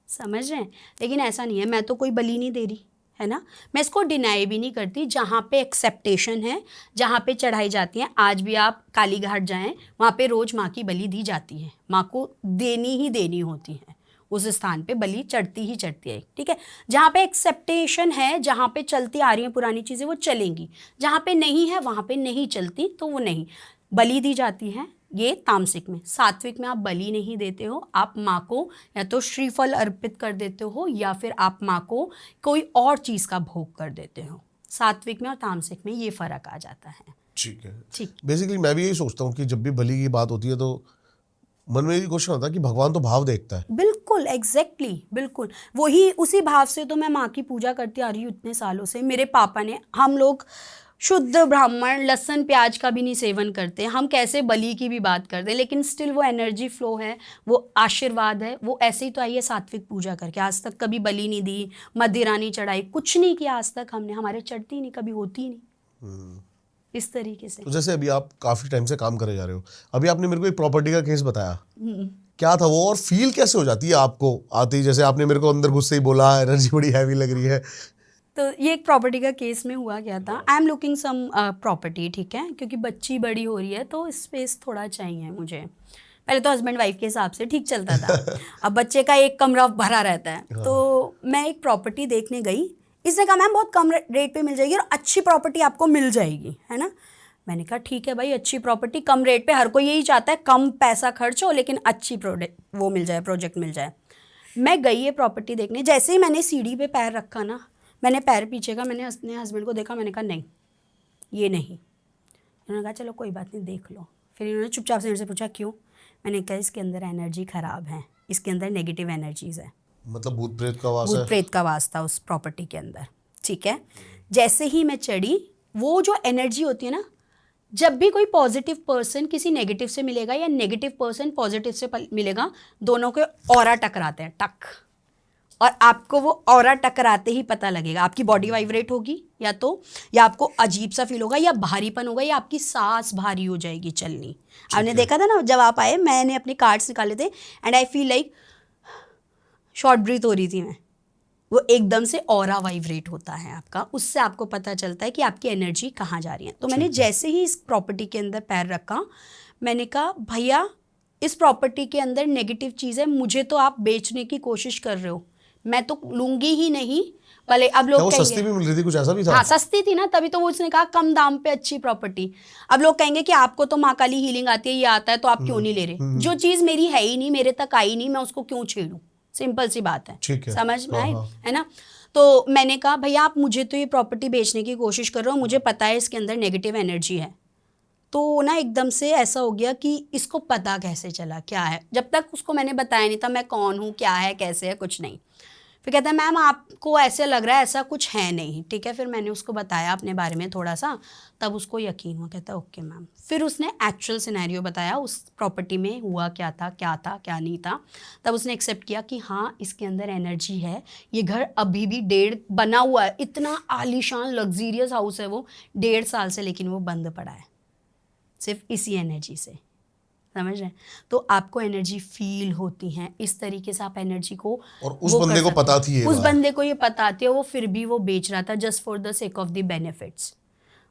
समझ रहे हैं? लेकिन ऐसा नहीं है, मैं तो कोई बलि नहीं दे रही, है ना। मैं इसको डिनाई भी नहीं करती। जहाँ पे एक्सेप्टेशन है, जहाँ पे चढ़ाई जाती है, आज भी आप काली घाट जाएं, वहाँ पे रोज माँ की बलि दी जाती है। माँ को देनी ही देनी होती है, उस स्थान पे बलि चढ़ती ही चढ़ती है, ठीक है। जहाँ पे एक्सेप्टेशन है, जहाँ पे चलती आ रही हैं पुरानी चीज़ें, वो चलेंगी। जहाँ पे नहीं है, वहाँ पे नहीं चलती, तो वो नहीं बलि दी जाती है। ये तामसिक में। सात्विक में आप बलि नहीं देते हो, आप माँ को या तो श्रीफल अर्पित कर देते हो, या फिर आप माँ को कोई और चीज़ का भोग कर देते हो। सात्विक में और तामसिक में ये फर्क आ जाता है।
ठीक है।
ठीक।
बेसिकली मैं भी यही सोचता हूँ कि जब भी बलि की बात होती है तो मन में ये क्वेश्चन होता है कि भगवान तो भाव देखता है।
बिल्कुल एग्जैक्टली बिल्कुल वही उसी भाव से तो मैं माँ की पूजा करती आ रही हूँ इतने सालों से। मेरे पापा ने, हम लोग शुद्ध ब्राह्मण, लहसुन प्याज का भी नहीं सेवन करते, हम कैसे बलि की भी बात करते हैं, लेकिन स्टिल वो एनर्जी फ्लो है, वो आशीर्वाद है, वो ऐसे ही तो आई है सात्विक पूजा करके। आज तक कभी बलि नहीं दी, मदिरा नहीं चढ़ाई, कुछ नहीं किया आज तक हमने, हमारे चढ़ती नहीं, कभी होती ही नहीं इस तरीके से।
तो जैसे अभी आप काफी टाइम से काम करे जा रहे हो, अभी आपने मेरे को एक प्रॉपर्टी का केस बताया, क्या था वो और फील कैसे हो जाती है आपको आती, जैसे आपने मेरे को अंदर गुस्से ही बोला एनर्जी बड़ी हैवी लग रही है।
तो ये एक प्रॉपर्टी का केस में हुआ क्या था, I am looking sum property, ठीक है, क्योंकि बच्ची बड़ी हो रही है तो स्पेस थोड़ा चाहिए मुझे। पहले तो हस्बैंड वाइफ के हिसाब से ठीक चलता था, अब बच्चे का एक कमरा भरा रहता है। तो मैं एक प्रॉपर्टी देखने गई, इसने कहा मैम बहुत कम रेट पे मिल जाएगी और अच्छी प्रॉपर्टी आपको मिल जाएगी, है ना। मैंने कहा ठीक है भाई, अच्छी प्रॉपर्टी कम रेट पे, हर कोई यही चाहता है कम पैसा खर्च हो लेकिन अच्छी वो मिल जाए, प्रोजेक्ट मिल जाए। मैं गई ये प्रॉपर्टी देखने, जैसे ही मैंने सीढ़ी पे पैर रखा ना, मैंने पैर पीछे का, मैंने अपने हस्बैंड को देखा, मैंने कहा नहीं ये नहीं। इन्होंने कहा चलो कोई बात नहीं देख लो। फिर इन्होंने चुपचाप से मेरे से पूछा क्यों, मैंने कहा इसके अंदर एनर्जी खराब है, इसके अंदर नेगेटिव एनर्जीज है,
मतलब भूत प्रेत का वास है।
भूत प्रेत का वास था उस प्रॉपर्टी के अंदर, ठीक है। जैसे ही मैं चढ़ी, वो जो एनर्जी होती है ना, जब भी कोई पॉजिटिव पर्सन किसी नेगेटिव से मिलेगा या नेगेटिव पर्सन पॉजिटिव से मिलेगा, दोनों के ऑरा टकराते हैं, टक, और आपको वो ऑरा टकराते ही पता लगेगा। आपकी बॉडी वाइब्रेट होगी या आपको अजीब सा फील होगा, या भारीपन होगा, या आपकी सांस भारी हो जाएगी चलनी। आपने देखा था ना जब आप आए, मैंने अपने कार्ड्स निकाले थे and I feel like short breath हो रही थी मैं। वो एकदम से ऑरा वाइब्रेट होता है आपका, उससे आपको पता चलता है कि आपकी एनर्जी कहाँ जा रही है। तो मैंने जैसे ही इस प्रॉपर्टी के अंदर पैर रखा, मैंने कहा भैया इस प्रॉपर्टी के अंदर नेगेटिव चीज़ है, मुझे तो आप बेचने की कोशिश कर रहे हो, मैं तो लूंगी ही नहीं। भले अब लोग कहेंगे
सस्ती भी मिल रही थी, कुछ ऐसा भी था।
हाँ सस्ती थी ना, तभी तो वो उसने कहा कम दाम पे अच्छी प्रॉपर्टी। अब लोग कहेंगे कि आपको तो माँ काली हीलिंग आती है, ये आता है, तो आप क्यों नहीं ले रहे। जो चीज़ मेरी है ही नहीं, मेरे तक आई नहीं, मैं उसको क्यों छेड़ूं, सिंपल सी बात है, समझ में आई, है ना। तो मैंने कहा भैया आप मुझे तो ये प्रॉपर्टी बेचने की कोशिश कर रहे हो, मुझे पता है इसके अंदर नेगेटिव एनर्जी है। तो ना एकदम से ऐसा हो गया कि इसको पता कैसे चला क्या है, जब तक उसको मैंने बताया नहीं था मैं कौन हूँ, क्या है, कैसे है, कुछ नहीं। फिर कहता है मैम आपको ऐसे लग रहा है, ऐसा कुछ है नहीं, ठीक है। फिर मैंने उसको बताया अपने बारे में थोड़ा सा, तब उसको यकीन हुआ, कहता है ओके मैम। फिर उसने एक्चुअल सिनेरियो बताया, उस प्रॉपर्टी में हुआ क्या था क्या नहीं था। तब उसने एक्सेप्ट किया कि हाँ इसके अंदर एनर्जी है, ये घर अभी भी बना हुआ है, इतना आलीशान लग्जीरियस हाउस है वो, 1.5 साल से, लेकिन वो बंद पड़ा है सिर्फ इसी एनर्जी से, समझ रहे हैं। तो आपको एनर्जी फील होती हैं इस तरीके से, आप एनर्जी को,
और उस बंदे को पता थी,
उस बंदे को ये पता थी, वो फिर भी वो बेच रहा था just for the sake of the benefits.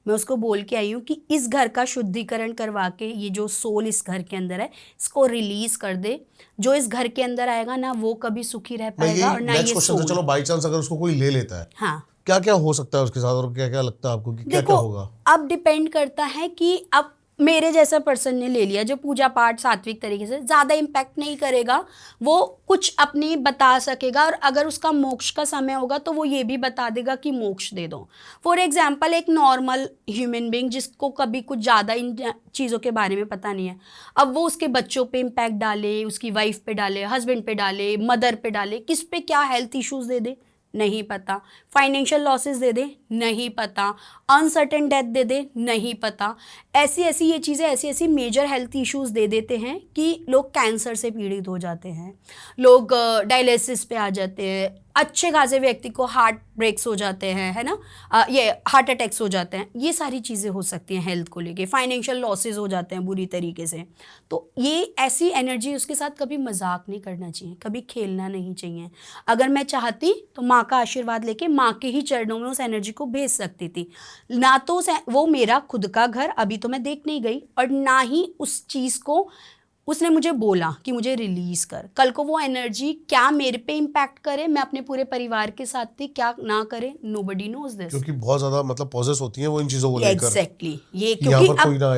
मैं उसको बोल के आई हूँ कि इस घर का शुद्धिकरण करवा के, ये जो सोल इस घर के अंदर है इसको रिलीज कर दे। जो इस घर के अंदर आएगा ना वो कभी सुखी रह पाएगा और ना ये सोल।
चलो बाई चांस अगर उसको कोई ले लेता है,
हाँ
क्या क्या हो सकता है उसके साथ, और क्या क्या लगता है आपको कि क्या क्या होगा।
अब डिपेंड करता है कि अब मेरे जैसा पर्सन ने ले लिया जो पूजा पाठ सात्विक तरीके से, ज़्यादा इम्पैक्ट नहीं करेगा, वो कुछ अपनी बता सकेगा, और अगर उसका मोक्ष का समय होगा तो वो ये भी बता देगा कि मोक्ष दे दो। फॉर एग्जाम्पल एक नॉर्मल ह्यूमन बीइंग जिसको कभी कुछ ज़्यादा इन चीज़ों के बारे में पता नहीं है, अब वो उसके बच्चों पे इम्पैक्ट डाले, उसकी वाइफ पे डाले, हस्बैंड पे डाले, मदर पे डाले, किस पे क्या हेल्थ इश्यूज़ दे दे नहीं पता, फाइनेंशियल लॉसेस दे दे नहीं पता, अनसर्टेन डेथ दे दे नहीं पता। ऐसी ये चीज़ें ऐसी मेजर हेल्थ इश्यूज़ दे देते हैं कि लोग कैंसर से पीड़ित हो जाते हैं, लोग डायलिसिस पे आ जाते हैं, अच्छे खासे व्यक्ति को हार्ट ब्रेक्स हो जाते हैं, है ना, ये हार्ट अटैक्स हो जाते हैं। ये सारी चीज़ें हो सकती हैं हेल्थ को लेके, फाइनेंशियल लॉसेस हो जाते हैं बुरी तरीके से। तो ये ऐसी एनर्जी, उसके साथ कभी मजाक नहीं करना चाहिए, कभी खेलना नहीं चाहिए। अगर मैं चाहती तो माँ का आशीर्वाद लेके माँ के ही चरणों में उस एनर्जी को भेज सकती थी ना। तो वो मेरा खुद का घर अभी तो मैं देख नहीं गई, और ना ही उस चीज़ को उसने मुझे बोला कि मुझे रिलीज कर। कल को वो एनर्जी क्या मेरे पे इम्पैक्ट करे, मैं अपने पूरे परिवार के साथ थी, क्या ना करे, नोबडी नोज दिस।
क्योंकि बहुत ज्यादा मतलब पॉजेस होती हैं वो इन चीजों को लेकर।
एग्जैक्टली ये, क्योंकि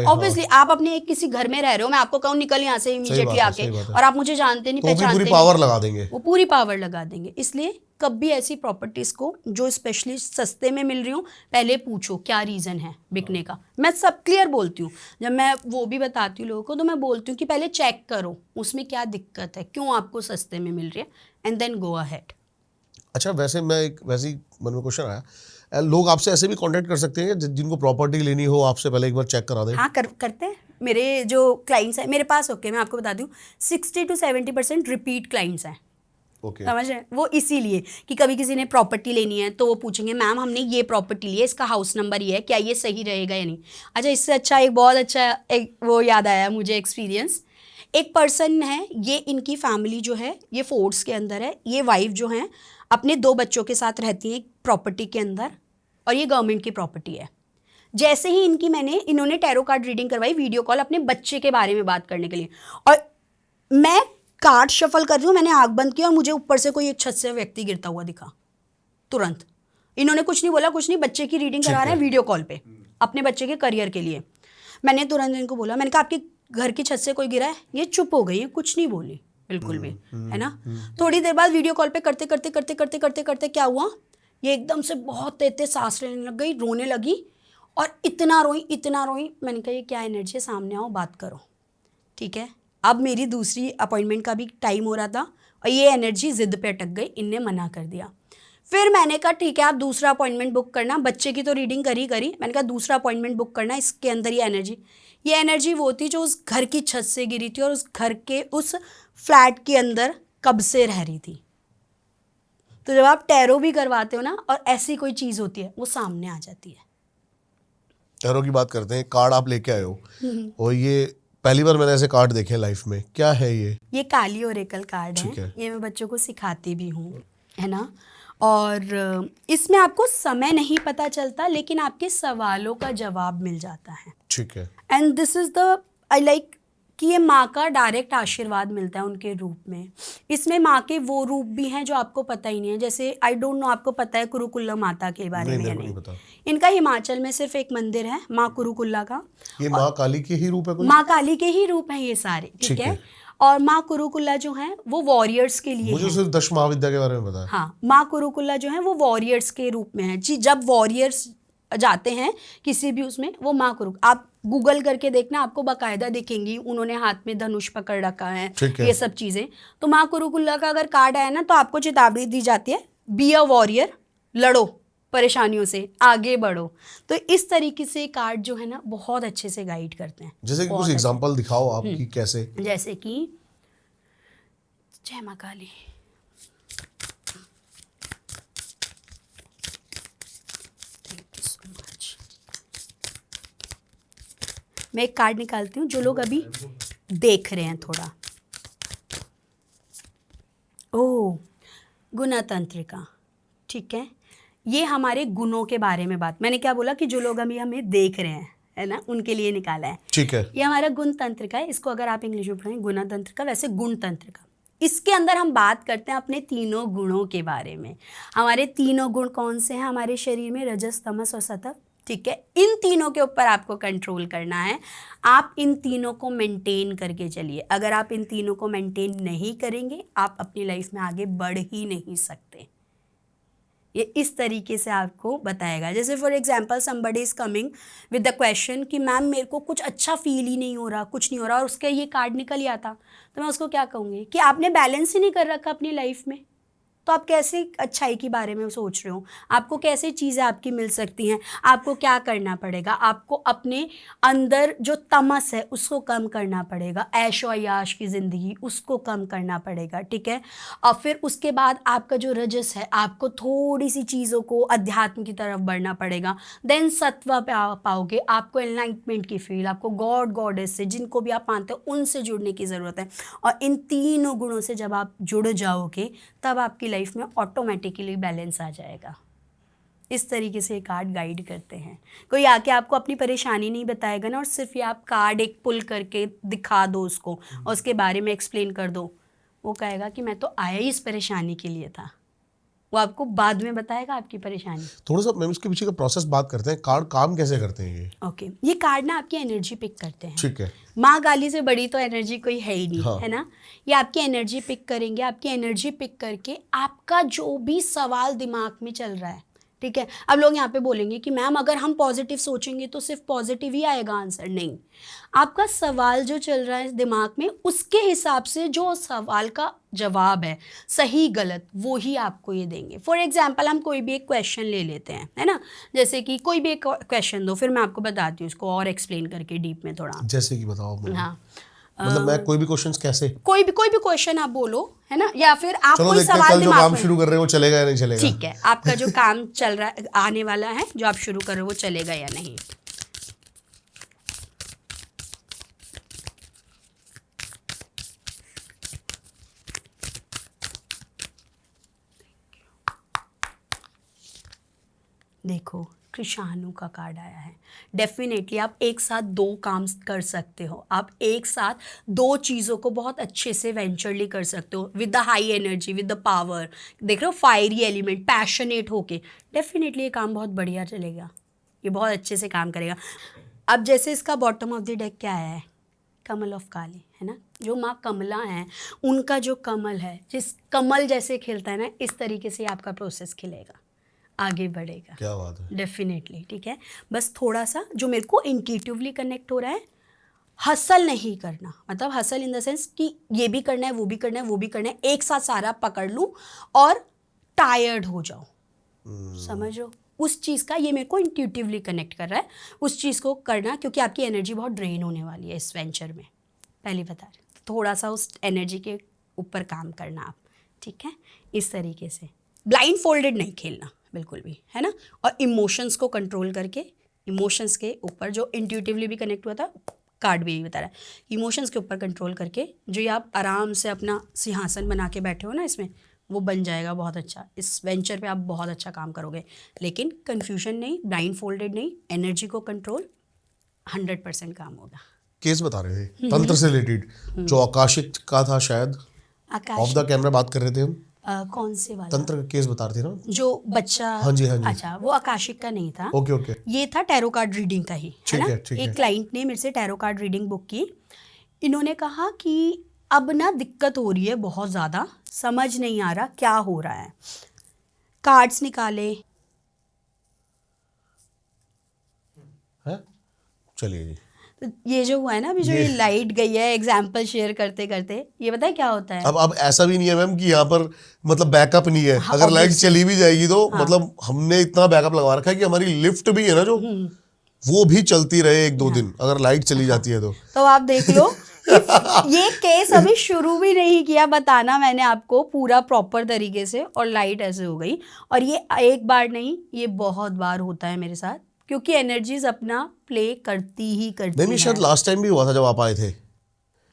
ऑब्वियसली आप अपने एक किसी घर में रह रहे हो, मैं आपको कहूँ निकल यहाँ से इमीडिएटली आके, और आप मुझे जानते नहीं पहचानते,
पूरी पावर लगा देंगे,
वो पूरी पावर लगा देंगे। इसलिए कभी ऐसी प्रॉपर्टीज़ को जो स्पेशली सस्ते में मिल रही हूँ पहले पूछो क्या रीज़न है बिकने का। मैं सब क्लियर बोलती हूँ, जब मैं वो भी बताती हूँ लोगों को तो मैं बोलती हूँ कि पहले चेक करो उसमें क्या दिक्कत है, क्यों आपको सस्ते में मिल रही है, एंड देन गो अहेड।
अच्छा, वैसे मैं एक वैसी मन में क्वेश्चन आया, लोग आपसे ऐसे भी कांटेक्ट कर सकते हैं जिनको प्रॉपर्टी लेनी हो आपसे पहले एक बार चेक करा दें?
हाँ करते हैं। मेरे जो क्लाइंट्स हैं मेरे पास, ओके मैं आपको बता दूँ 60 to 70% रिपीट क्लाइंट्स हैं।
ओके।
समझ रहे हैं? वो इसीलिए कि कभी किसी ने प्रॉपर्टी लेनी है तो वो पूछेंगे मैम हमने ये प्रॉपर्टी ली है, इसका हाउस नंबर ये है, क्या ये सही रहेगा या नहीं। अच्छा, इससे अच्छा एक बहुत अच्छा एक वो याद आया मुझे एक्सपीरियंस। एक पर्सन है, ये इनकी फैमिली जो है ये फोर्ट्स के अंदर है, ये वाइफ जो है अपने 2 बच्चों के साथ रहती है प्रॉपर्टी के अंदर, और ये गवर्नमेंट की प्रॉपर्टी है। जैसे ही इन्होंने टैरो कार्ड रीडिंग करवाई वीडियो कॉल अपने बच्चे के बारे में बात करने के लिए, और मैं कार्ड शफल कर रही हूँ, मैंने आँख बंद किया और मुझे ऊपर से कोई एक छत से व्यक्ति गिरता हुआ दिखा। तुरंत इन्होंने कुछ नहीं बोला, कुछ नहीं, बच्चे की रीडिंग करा रहे हैं वीडियो कॉल पे अपने बच्चे के करियर के लिए। मैंने तुरंत इनको बोला, मैंने कहा आपके घर की छत से कोई गिरा है? ये चुप हो गई है, कुछ नहीं बोली बिल्कुल भी, है ना। थोड़ी देर बाद वीडियो कॉल पे करते करते क्या हुआ, ये एकदम से बहुत तेज सांस लेने लग गई, रोने लगी, और इतना रोई। मैंने कहा ये क्या एनर्जी है, सामने आओ बात करो, ठीक है। अब मेरी दूसरी अपॉइंटमेंट का भी टाइम हो रहा था और ये एनर्जी जिद पे अटक गई, इनने मना कर दिया। फिर मैंने कहा ठीक है आप दूसरा अपॉइंटमेंट बुक करना, बच्चे की तो रीडिंग करी। मैंने कहा दूसरा अपॉइंटमेंट बुक करना, इसके अंदर ये एनर्जी वो थी जो उस घर की छत से गिरी थी और उस घर के उस फ्लैट के अंदर कब से रह रही थी। तो जब आप टैरो भी करवाते हो ना और ऐसी कोई चीज़ होती है वो सामने आ जाती है।
टैरो की बात करते हैं, कार्ड आप लेके आए हो और ये पहली बार मैंने ऐसे कार्ड देखे हैं लाइफ में, क्या है ये
काली ओरेकल कार्ड है, ये मैं बच्चों को सिखाती भी हूँ, है ना। और इसमें आपको समय नहीं पता चलता लेकिन आपके सवालों का जवाब मिल जाता है,
ठीक है।
And this is the I like कि ये माँ का डायरेक्ट आशीर्वाद मिलता है उनके रूप में। इसमें माँ के वो रूप भी हैं जो आपको पता ही नहीं है, जैसे आई डोंट नो आपको पता है कुरुकुल्ला माता के बारे में या नहीं। इनका हिमाचल में सिर्फ एक मंदिर है माँ कुरुकुल्ला का।
ये माँ काली के ही रूप है?
माँ काली के ही रूप हैं ये सारे, ठीक है। और माँ कुरुकुल्ला जो है वो वॉरियर्स के लिए
मुझे सिर्फ 10 महाविद्या के बारे में पता है।
हाँ, माँ कुरुकुल्ला जो है वो वॉरियर्स के रूप में है जी। जब वॉरियर्स जाते हैं किसी भी उसमें, वो माँ कुरु, आप गूगल करके देखना आपको बाकायदा दिखेंगी, उन्होंने हाथ में धनुष पकड़ रखा है, ये सब चीज़ें। तो माँ कुरुकुल्ला का अगर कार्ड आया ना तो आपको चेतावनी दी जाती है, बी अ वॉरियर, लड़ो परेशानियों से, आगे बढ़ो। तो इस तरीके से कार्ड जो है ना बहुत अच्छे से गाइड करते हैं।
जैसे कि कुछ एग्जांपल दिखाओ आप कि कैसे।
जैसे कि जय माँ काली, मैं एक कार्ड निकालती हूँ जो लोग अभी देख रहे हैं थोड़ा। ओह, गुणतंत्रिका, ठीक है। ये हमारे गुणों के बारे में बात, मैंने क्या बोला कि जो लोग अभी हमें देख रहे हैं, है ना, उनके लिए निकाला है,
ठीक है।
ये हमारा गुण तंत्र का है। इसको अगर आप इंग्लिश में पढ़ें गुणतंत्र का, वैसे गुण तंत्र का। इसके अंदर हम बात करते हैं अपने तीनों गुणों के बारे में। हमारे तीनों गुण कौन से हैं हमारे शरीर में? रजस, तमस और सत्व, ठीक है। इन तीनों के ऊपर आपको कंट्रोल करना है। आप इन तीनों को मेंटेन करके चलिए। अगर आप इन तीनों को मेंटेन नहीं करेंगे आप अपनी लाइफ में आगे बढ़ ही नहीं सकते। ये इस तरीके से आपको बताएगा। जैसे for example somebody is coming with the question कि मैम मेरे को कुछ अच्छा फील ही नहीं हो रहा, कुछ नहीं हो रहा, और उसका ये कार्ड निकल ही आता, तो मैं उसको क्या कहूँगी कि आपने बैलेंस ही नहीं कर रखा अपनी लाइफ में, तो आप कैसे अच्छाई के बारे में सोच रहे हो? आपको कैसे चीज़ें आपकी मिल सकती हैं? आपको क्या करना पड़ेगा? आपको अपने अंदर जो तमस है उसको कम करना पड़ेगा, ऐशो अयाश की ज़िंदगी उसको कम करना पड़ेगा, ठीक है। और फिर उसके बाद आपका जो रजस है आपको थोड़ी सी चीज़ों को अध्यात्म की तरफ बढ़ना पड़ेगा। देन सत्व पे पाओगे, आपको एनलाइटमेंट की फील, आपको गॉड गॉडेस से जिनको भी आप मानते हो उनसे जुड़ने की ज़रूरत है। और इन तीनों गुणों से जब आप जुड़ जाओगे तब आपकी लाइफ में ऑटोमेटिकली बैलेंस आ जाएगा। इस तरीके से कार्ड गाइड करते हैं। कोई आके आपको अपनी परेशानी नहीं बताएगा ना, और सिर्फ ये आप कार्ड एक पुल करके दिखा दो उसको और उसके बारे में एक्सप्लेन कर दो, वो कहेगा कि मैं तो आया ही इस परेशानी के लिए था। वो आपको बाद में बताएगा आपकी परेशानी।
थोड़ा सा मैम इसके पीछे का प्रोसेस बात करते हैं, कार्ड काम कैसे करते हैं ये?
ओके, ये कार्ड ना आपकी एनर्जी पिक करते हैं।
ठीक है।
माँ काली से बड़ी तो एनर्जी कोई है ही नहीं,
हाँ।
है ना। ये आपकी एनर्जी पिक करेंगे, आपकी एनर्जी पिक करके आपका जो भी सवाल दिमाग में चल रहा है, ठीक है। अब लोग यहाँ पे बोलेंगे कि मैम अगर हम पॉजिटिव सोचेंगे तो सिर्फ पॉजिटिव ही आएगा आंसर। नहीं, आपका सवाल जो चल रहा है दिमाग में, उसके हिसाब से जो सवाल का जवाब है, सही गलत, वो ही आपको ये देंगे। फॉर एग्जाम्पल हम कोई भी एक क्वेश्चन ले लेते हैं, है ना। जैसे कि कोई भी एक क्वेश्चन दो, फिर मैं आपको बताती हूँ इसको और एक्सप्लेन करके डीप में थोड़ा।
जैसे कि बताओ मुझे।
हाँ,
मतलब मैं कोई भी क्वेश्चंस कैसे?
कोई भी क्वेश्चन आप बोलो, है ना, या फिर आप
चलो
कोई
देखते हैं
सवाल
कल जो
दिमाग
काम
में,
शुरू कर रहे हैं वो चलेगा या नहीं चलेगा।
ठीक है, आपका जो काम चल रहा है आने वाला है, जो आप शुरू कर रहे हो वो चलेगा या नहीं। देखो, कृषाणु का कार्ड आया है। डेफिनेटली आप एक साथ दो काम कर सकते हो, आप एक साथ दो चीज़ों को बहुत अच्छे से वेंचरली कर सकते हो, with the high energy, with the power. देख रहे हो, फायरी एलिमेंट, पैशनेट होके, डेफिनेटली ये काम बहुत बढ़िया चलेगा, ये बहुत अच्छे से काम करेगा। अब जैसे इसका बॉटम ऑफ द डेक क्या आया है, कमल ऑफ काली, है ना। जो माँ कमला हैं, उनका जो कमल है, जिस कमल जैसे खिलता है ना, इस तरीके से आपका प्रोसेस खिलेगा, आगे बढ़ेगा।
क्या बात है।
डेफिनेटली, ठीक है। बस थोड़ा सा जो मेरे को इंट्यूटिवली कनेक्ट हो रहा है, हसल नहीं करना, मतलब हसल इन द सेंस कि ये भी करना है, वो भी करना है, वो भी करना है, एक साथ सारा पकड़ लूँ और टायर्ड हो जाओ, समझो उस चीज़ का। ये मेरे को इंट्यूटिवली कनेक्ट कर रहा है उस चीज़ को करना, क्योंकि आपकी एनर्जी बहुत ड्रेन होने वाली है इस वेंचर में, पहले बता रहे। थोड़ा सा उस एनर्जी के ऊपर काम करना आप, ठीक है, इस तरीके से। ब्लाइंड फोल्डेड नहीं खेलना बिल्कुल भी, है ना। और इमोशंस को कंट्रोल करके, इमोशंस के ऊपर, जो इंट्यूटिवली भी कनेक्ट हुआ था, कार्ड भी यही बता रहा है, इमोशंस के ऊपर कंट्रोल करके जो ये आप आराम से अपना सिंहासन बना के बैठे हो ना, इसमें वो बन जाएगा बहुत अच्छा। इस वेंचर पे आप बहुत अच्छा काम करोगे, लेकिन कन्फ्यूजन नहीं, ब्लाइंड फोल्डेड नहीं, एनर्जी को कंट्रोल, 100% काम होगा।
केस बता रहे थे तंत्र से रिलेटेड, जो आकाशिक का था शायद, ऑफ द कैमरा बात कर रहे थे हम।
कौन से वाला?
तंत्र का केस बता रहे थे ना,
जो बच्चा।
हाँ जी, हाँ जी।
अच्छा, वो आकाशिक का नहीं था।
ओके ओके,
ये था टैरो कार्ड रीडिंग का ही, है ना।
ठीक है।
एक क्लाइंट ने मेरे से टैरो कार्ड रीडिंग बुक की। इन्होंने कहा कि अब ना दिक्कत हो रही है बहुत ज़्यादा, समझ नहीं आ रहा क्या हो रहा है। कार्ड्स निकाले,
है, चलिए जी।
तो ये जो हुआ है ना अभी, जो ये लाइट गई है एग्जाम्पल शेयर करते करते, ये पता है क्या होता है।
अब ऐसा भी नहीं है मैम कि यहाँ पर मतलब बैकअप नहीं है।
हाँ,
अगर लाइट चली भी जाएगी तो मतलब हमने इतना बैकअप लगा रखा है कि हमारी लिफ्ट भी है ना, जो वो भी चलती रहे 1-2 दिन, अगर लाइट चली जाती है तो
आप देख लो। ये केस अभी शुरू भी नहीं किया बताना मैंने आपको पूरा प्रॉपर तरीके से, और लाइट ऐसे हो गई। और ये एक बार नहीं, ये बहुत बार होता है मेरे साथ, क्योंकि एनर्जीज अपना प्ले करती ही करती
नहीं, शायद लास्ट टाइम भी हुआ था जब आप आए थे,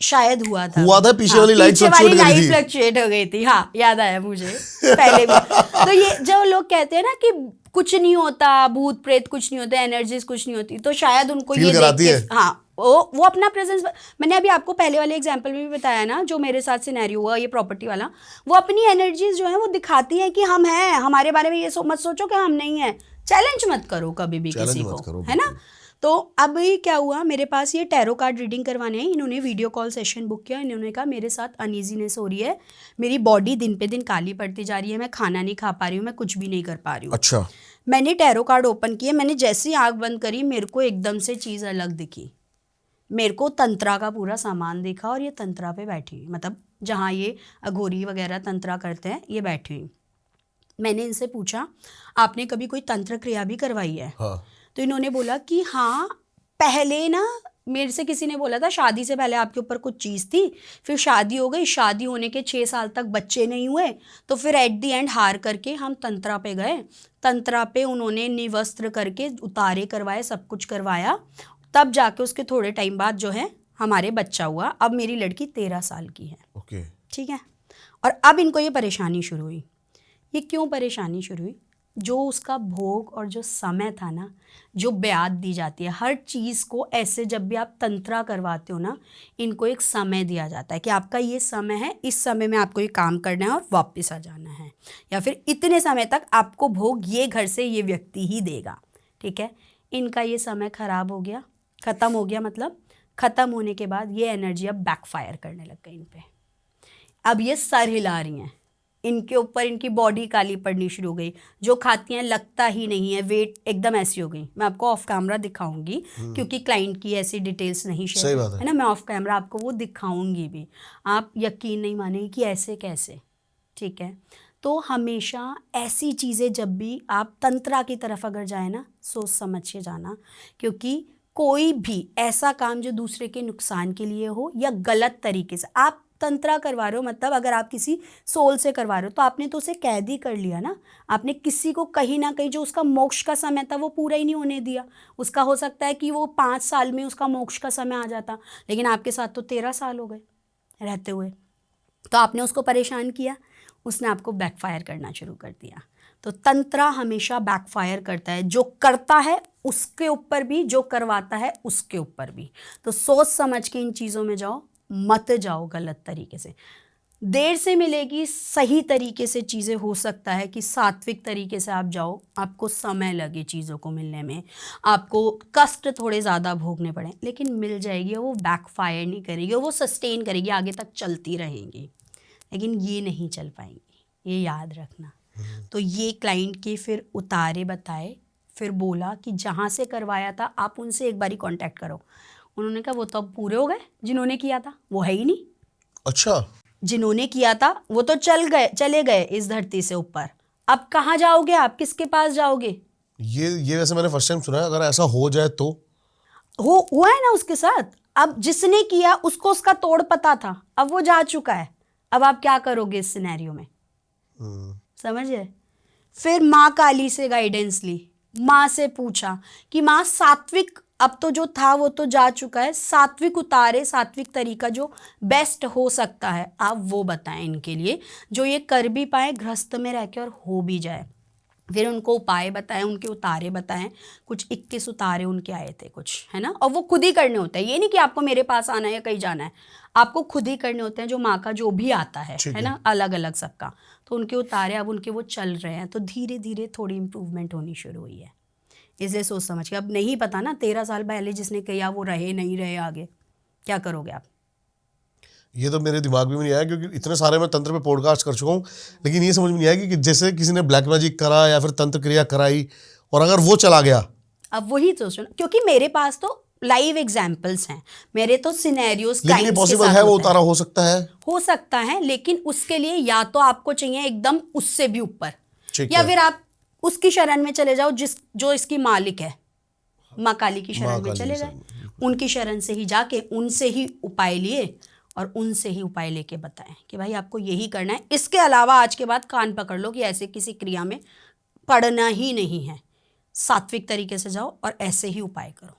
शायद हुआ था
पीछे वाली लाइट
फ्लक्चुएट हो गई थी। हाँ, याद आया मुझे पहले भी। तो ये जो लोग कहते हैं ना कि कुछ नहीं होता, भूत प्रेत कुछ नहीं होता, एनर्जीज कुछ नहीं होती, तो शायद उनको ये देख के, हाँ, वो अपना प्रेजेंस, मैंने अभी आपको पहले वाले एग्जांपल में भी बताया ना, जो मेरे साथ सिनेरियो हुआ ये प्रॉपर्टी वाला, वो अपनी एनर्जीज जो है वो दिखाती है कि हम हैं, हमारे बारे में ये मत सोचो कि हम नहीं है। चैलेंज मत करो कभी भी किसी को, है ना। तो अब ये क्या हुआ, मेरे पास ये टैरो कार्ड रीडिंग करवाने हैं, इन्होंने वीडियो कॉल सेशन बुक किया। इन्होंने कहा मेरे साथ अनईजीनेस हो रही है, मेरी बॉडी दिन पे दिन काली पड़ती जा रही है, मैं खाना नहीं खा पा रही हूँ, मैं कुछ भी नहीं कर पा रही हूँ।
अच्छा। मैंने
टैरो कार्ड ओपन किए, मैंने जैसे ही आँख बंद करी, मेरे को एकदम से चीज़ अलग दिखी। मेरे को तंत्रा का पूरा सामान दिखा, और ये तंत्रा पे बैठी हुई, मतलब जहाँ ये अघोरी वगैरह तंत्रा करते हैं, ये बैठी हुई। मैंने इनसे पूछा आपने कभी कोई तंत्र क्रिया भी करवाई है?
हाँ।
तो इन्होंने बोला कि हाँ, पहले ना मेरे से किसी ने बोला था शादी से पहले आपके ऊपर कुछ चीज़ थी, फिर शादी हो गई, शादी होने के 6 साल तक बच्चे नहीं हुए, तो फिर एट दी एंड हार करके हम तंत्रा पे गए। तंत्रा पे उन्होंने निवस्त्र करके उतारे करवाए, सब कुछ करवाया, तब जाके उसके थोड़े टाइम बाद जो है हमारे बच्चा हुआ। अब मेरी लड़की 13 साल की है।
ओके।
ठीक है। और अब इनको ये परेशानी शुरू हुई। ये क्यों परेशानी शुरू हुई? जो उसका भोग और जो समय था ना, जो ब्याज दी जाती है हर चीज़ को, ऐसे जब भी आप तंत्रा करवाते हो ना, इनको एक समय दिया जाता है कि आपका ये समय है, इस समय में आपको ये काम करना है और वापस आ जाना है। या फिर इतने समय तक आपको भोग ये घर से ये व्यक्ति ही देगा, ठीक है। इनका ये समय खराब हो गया, ख़त्म हो गया, मतलब ख़त्म होने के बाद ये एनर्जी अब बैकफायर करने लग गई इन पे। अब ये सर हिला रही हैं, इनके ऊपर इनकी बॉडी काली पड़नी शुरू हो गई, जो खाती हैं लगता ही नहीं है, वेट एकदम ऐसी हो गई। मैं आपको ऑफ कैमरा दिखाऊंगी क्योंकि क्लाइंट की ऐसी डिटेल्स नहीं शेयर है ना, मैं ऑफ कैमरा आपको वो दिखाऊंगी भी, आप यकीन नहीं मानेंगे कि ऐसे कैसे, ठीक है। तो हमेशा ऐसी चीज़ें जब भी आप तंत्रा की तरफ अगर जाए ना, सोच समझ के जाना, क्योंकि कोई भी ऐसा काम जो दूसरे के नुकसान के लिए हो या गलत तरीके से आप तंत्रा करवा रहे हो, मतलब अगर आप किसी सोल से करवा रहे हो तो आपने तो उसे कैद ही कर लिया ना, आपने किसी को कहीं ना कहीं जो उसका मोक्ष का समय था वो पूरा ही नहीं होने दिया। उसका हो सकता है कि वो 5 साल में उसका मोक्ष का समय आ जाता, लेकिन आपके साथ तो 13 साल हो गए रहते हुए, तो आपने उसको परेशान किया, उसने आपको बैकफायर करना शुरू कर दिया। तो तंत्रा हमेशा बैकफायर करता है, जो करता है उसके ऊपर भी, जो करवाता है उसके ऊपर भी। तो सोच समझ के इन चीज़ों में जाओ, मत जाओ गलत तरीके से। देर से मिलेगी, सही तरीके से चीज़ें, हो सकता है कि सात्विक तरीके से आप जाओ, आपको समय लगे चीज़ों को मिलने में, आपको कष्ट थोड़े ज़्यादा भोगने पड़े, लेकिन मिल जाएगी। वो बैकफायर नहीं करेगी, वो सस्टेन करेगी, आगे तक चलती रहेंगी, लेकिन ये नहीं चल पाएंगी, ये याद रखना। तो ये क्लाइंट के फिर उतारे बताए, फिर बोला कि जहाँ से करवाया था आप उनसे एक बारी कांटेक्ट करो। उन्होंने कहा वो तो अब पूरे हो गए, जिन्होंने किया था वो है ही नहीं।
अच्छा,
जिन्होंने किया था वो तो चले गए इस धरती से ऊपर, अब कहाँ जाओगे आप, किसके पास जाओगे?
ये वैसे मैंने फर्स्ट टाइम सुना है। अगर ऐसा हो जाए तो
हुआ है ना उसके साथ। अब जिसने किया उसको उसका तोड़ पता था, अब वो जा चुका है, अब आप क्या करोगे इस सिनेरियो में, समझे? फिर माँ काली से गाइडेंस ली, माँ से पूछा कि माँ सात्विक, अब तो जो था वो तो जा चुका है, सात्विक उतारे, सात्विक तरीका जो बेस्ट हो सकता है आप वो बताएं इनके लिए, जो ये कर भी पाए गृहस्थ में रह के और हो भी जाए। फिर उनको उपाय बताएं, उनके उतारे बताएं, कुछ 21 उतारे उनके आए थे कुछ, है ना। और वो खुद ही करने होते हैं, ये नहीं कि आपको मेरे पास आना है या कहीं जाना है, आपको खुद ही करने होते हैं, जो माँ का जो भी आता है ना, अलग अलग सबका। तो उनके उतारे अब उनके वो चल रहे हैं, तो धीरे धीरे थोड़ी इम्प्रूवमेंट होनी शुरू हुई है। इसलिए सोच समझ के, अब नहीं पता ना 13 साल पहले जिसने किया वो रहे नहीं रहे, आगे क्या करोगे आप?
ये तो मेरे दिमाग में नहीं आया, क्योंकि इतने सारे मैं तंत्र पे पॉडकास्ट कर चुका हूँ, लेकिन ये समझ में नहीं आया कि जैसे किसी ने ब्लैक मैजिक करा या फिर तंत्र क्रिया कराई और अगर वो चला गया।
अब वही तो सुनो, क्योंकि मेरे पास तो लाइव एग्जाम्पल्स हैं, मेरे तो सिनेरियोज
लेकिन ये पॉसिबल है, वो उतारा हो सकता है,
लेकिन उसके लिए या तो आपको चाहिए एकदम उससे भी ऊपर, या
है।
फिर आप उसकी शरण में चले जाओ जो इसकी मालिक है, माँ काली की शरण में चले गए, उनकी शरण से ही जाके उनसे ही उपाय लिए और उनसे ही उपाय लेके बताएं कि भाई आपको यही करना है, इसके अलावा आज के बाद कान पकड़ लो कि ऐसे किसी क्रिया में पड़ना ही नहीं है, सात्विक तरीके से जाओ और ऐसे ही उपाय करो।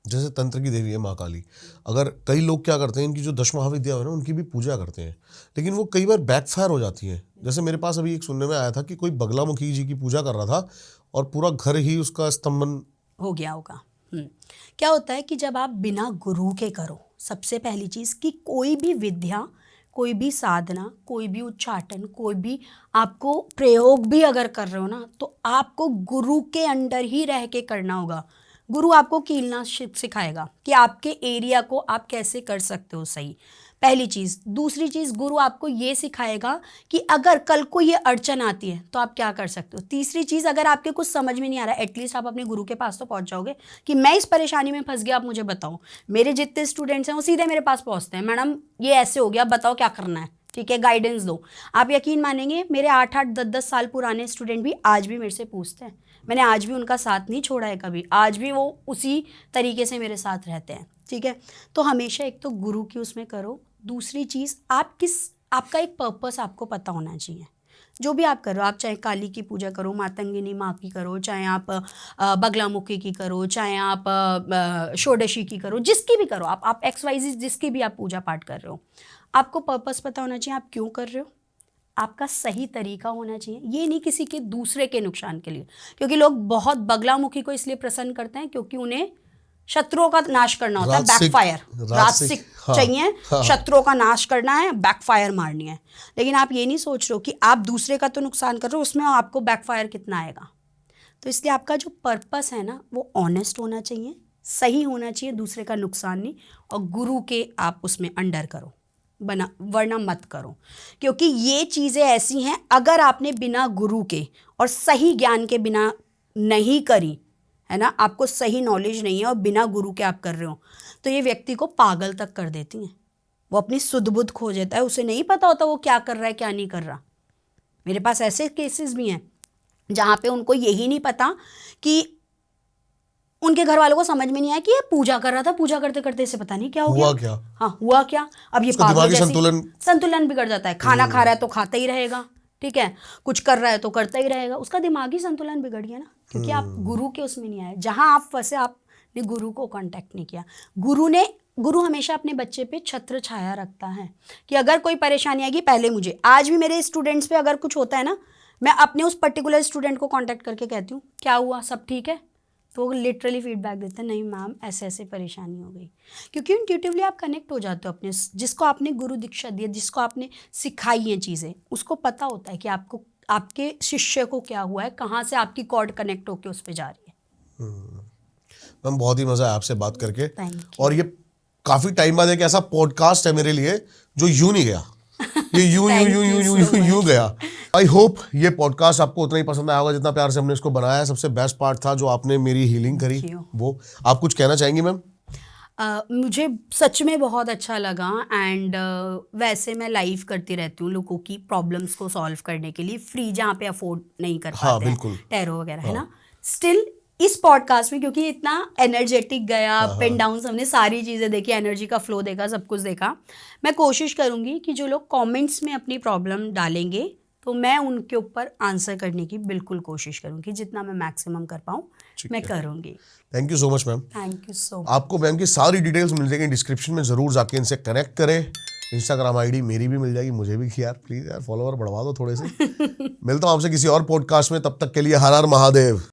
जैसे तंत्र की देवी है माँ काली, अगर कई लोग क्या करते हैं, इनकी जो 10 महाविद्या है ना उनकी भी पूजा करते हैं, लेकिन वो कई बार बैकफायर हो जाती है। जैसे मेरे पास अभी एक सुनने में आया था कि कोई बगलामुखी जी की पूजा कर रहा था और पूरा घर ही उसका स्तंभन
हो गया होगा। क्या होता है कि जब आप बिना गुरु के करो, सबसे पहली चीज़ कि कोई भी विद्या, कोई भी साधना, कोई भी उच्चाटन, कोई भी आपको प्रयोग भी अगर कर रहे हो ना, तो आपको गुरु के अंडर ही रह के करना होगा। गुरु आपको कीलना सिखाएगा कि आपके एरिया को आप कैसे कर सकते हो सही, पहली चीज़। दूसरी चीज़, गुरु आपको ये सिखाएगा कि अगर कल को ये अड़चन आती है तो आप क्या कर सकते हो। तीसरी चीज़, अगर आपके कुछ समझ में नहीं आ रहा है, एटलीस्ट आप अपने गुरु के पास तो पहुंच जाओगे कि मैं इस परेशानी में फंस गया, आप मुझे बताओ। मेरे जितने स्टूडेंट्स हैं वो सीधे मेरे पास पहुंचते हैं, मैडम ये ऐसे हो गया, बताओ क्या करना है, ठीक है, गाइडेंस दो। आप यकीन मानेंगे, मेरे 8-8, 10-10 साल पुराने स्टूडेंट भी आज भी मेरे से पूछते हैं, मैंने आज भी उनका साथ नहीं छोड़ा है कभी, आज भी वो उसी तरीके से मेरे साथ रहते हैं, ठीक है। तो हमेशा एक तो गुरु की उसमें करो, दूसरी चीज़ आपका एक पर्पस आपको पता होना चाहिए। जो भी आप करो, आप चाहे काली की पूजा करो, मातंगिनी माँ की करो, चाहे आप बगलामुखी की करो, चाहे आप षोडशी की करो, जिसकी भी करो, आप XYZ जिसकी भी आप पूजा पाठ कर रहे हो, आपको पर्पस पता होना चाहिए आप क्यों कर रहे हो, आपका सही तरीका होना चाहिए। ये नहीं किसी के दूसरे के नुकसान के लिए, क्योंकि लोग बहुत बगलामुखी को इसलिए प्रसन्न करते हैं क्योंकि उन्हें शत्रुओं का नाश करना होता है,
राजसिक-
बैकफायर। राजसिक
हाँ,
चाहिए,
हाँ।
शत्रुओं का नाश करना है, बैकफायर मारनी है। लेकिन आप ये नहीं सोच रहे हो कि आप दूसरे का तो नुकसान कर रहे हो, उसमें आपको बैकफायर कितना आएगा। तो इसलिए आपका जो पर्पस है ना, वो ऑनेस्ट होना चाहिए, सही होना चाहिए, दूसरे का नुकसान नहीं। और गुरु के आप उसमें अंडर करो, बना, वरना मत करो। क्योंकि ये चीज़ें ऐसी हैं, अगर आपने बिना गुरु के और सही ज्ञान के बिना नहीं करी है ना, आपको सही नॉलेज नहीं है और बिना गुरु के आप कर रहे हो, तो ये व्यक्ति को पागल तक कर देती हैं। वो अपनी सुध बुध खो देता है, उसे नहीं पता होता वो क्या कर रहा है क्या नहीं कर रहा। मेरे पास ऐसे केसेस भी हैं जहाँ पे उनको यही नहीं पता कि उनके घर वालों को समझ में नहीं आया कि ये पूजा कर रहा था, पूजा करते करते इसे पता नहीं क्या हो गया।
हुआ क्या?
हाँ, हुआ क्या। अब ये
उसका
पागल
दिमागी
जैसी संतुलन बिगड़ जाता है। खाना खा रहा है तो खाता ही रहेगा, ठीक है, कुछ कर रहा है तो करता ही रहेगा, उसका दिमागी संतुलन बिगड़ गया ना, क्योंकि आप गुरु के उसमें नहीं आए। जहाँ आप फंसे, आपने गुरु को कांटेक्ट नहीं किया। गुरु हमेशा अपने बच्चे पे छत्र छाया रखता है कि अगर कोई परेशानी आएगी पहले मुझे। आज भी मेरे स्टूडेंट्स पे अगर कुछ होता है ना, मैं अपने उस पर्टिकुलर स्टूडेंट को कांटेक्ट करके कहती हूँ क्या हुआ, सब ठीक है, तो वो लिटरली फीडबैक देते हैं, नहीं मैम ऐसे ऐसे परेशानी हो गई। क्योंकि इंट्यूटिवली आप कनेक्ट हो जाते हो अपने, जिसको आपने गुरु दीक्षा दी है, जिसको आपने सिखाई हैं चीज़ें, उसको पता होता है कि आपको, आपके शिष्य को क्या हुआ है, कहाँ से आपकी कॉर्ड कनेक्ट होकर उस पर जा रही है।
मैम बहुत ही मजा आया आपसे बात करके।
Thank you.
और ये काफी टाइम बाद एक ऐसा पॉडकास्ट है मेरे लिए जो यूं नहीं गया, ये यूं यूं यूं यूं यूं यूं यूं गया। आई होप ये पॉडकास्ट आपको उतना ही पसंद आया होगा जितना प्यार से हमने इसको बनाया है। सबसे बेस्ट पार्ट था जो आपने मेरी हीलिंग करी।
Thank you.
वो आप कुछ कहना चाहेंगी मैम?
मुझे सच में बहुत अच्छा लगा। एंड वैसे मैं लाइव करती रहती हूँ लोगों की प्रॉब्लम्स को सॉल्व करने के लिए, फ्री जहाँ पे अफोर्ड नहीं कर
हाँ,
पाते हैं,
बिल्कुल।
टैरो वगैरह, है ना। स्टिल इस पॉडकास्ट में क्योंकि इतना एनर्जेटिक गया, अप एंड डाउन, हमने सारी चीज़ें देखी, एनर्जी का फ्लो देखा, सब कुछ देखा। मैं कोशिश करूँगी कि जो लोग कमेंट्स में अपनी प्रॉब्लम डालेंगे तो मैं उनके ऊपर आंसर करने की बिल्कुल कोशिश करूँगी, जितना मैं मैक्सिमम कर पाऊँ मैं करूँगी।
Thank you so much ma'am.
Thank you so much.
आपको मैम की सारी डिटेल्स मिल जाएंगी डिस्क्रिप्शन में, जरूर जाके इनसे कनेक्ट करें। इंस्टाग्राम आईडी मेरी भी मिल जाएगी, मुझे भी यार प्लीज यार फॉलोवर बढ़वा दो थोड़े से। मिलता हूँ आपसे किसी और पॉडकास्ट में, तब तक के लिए हर हर महादेव।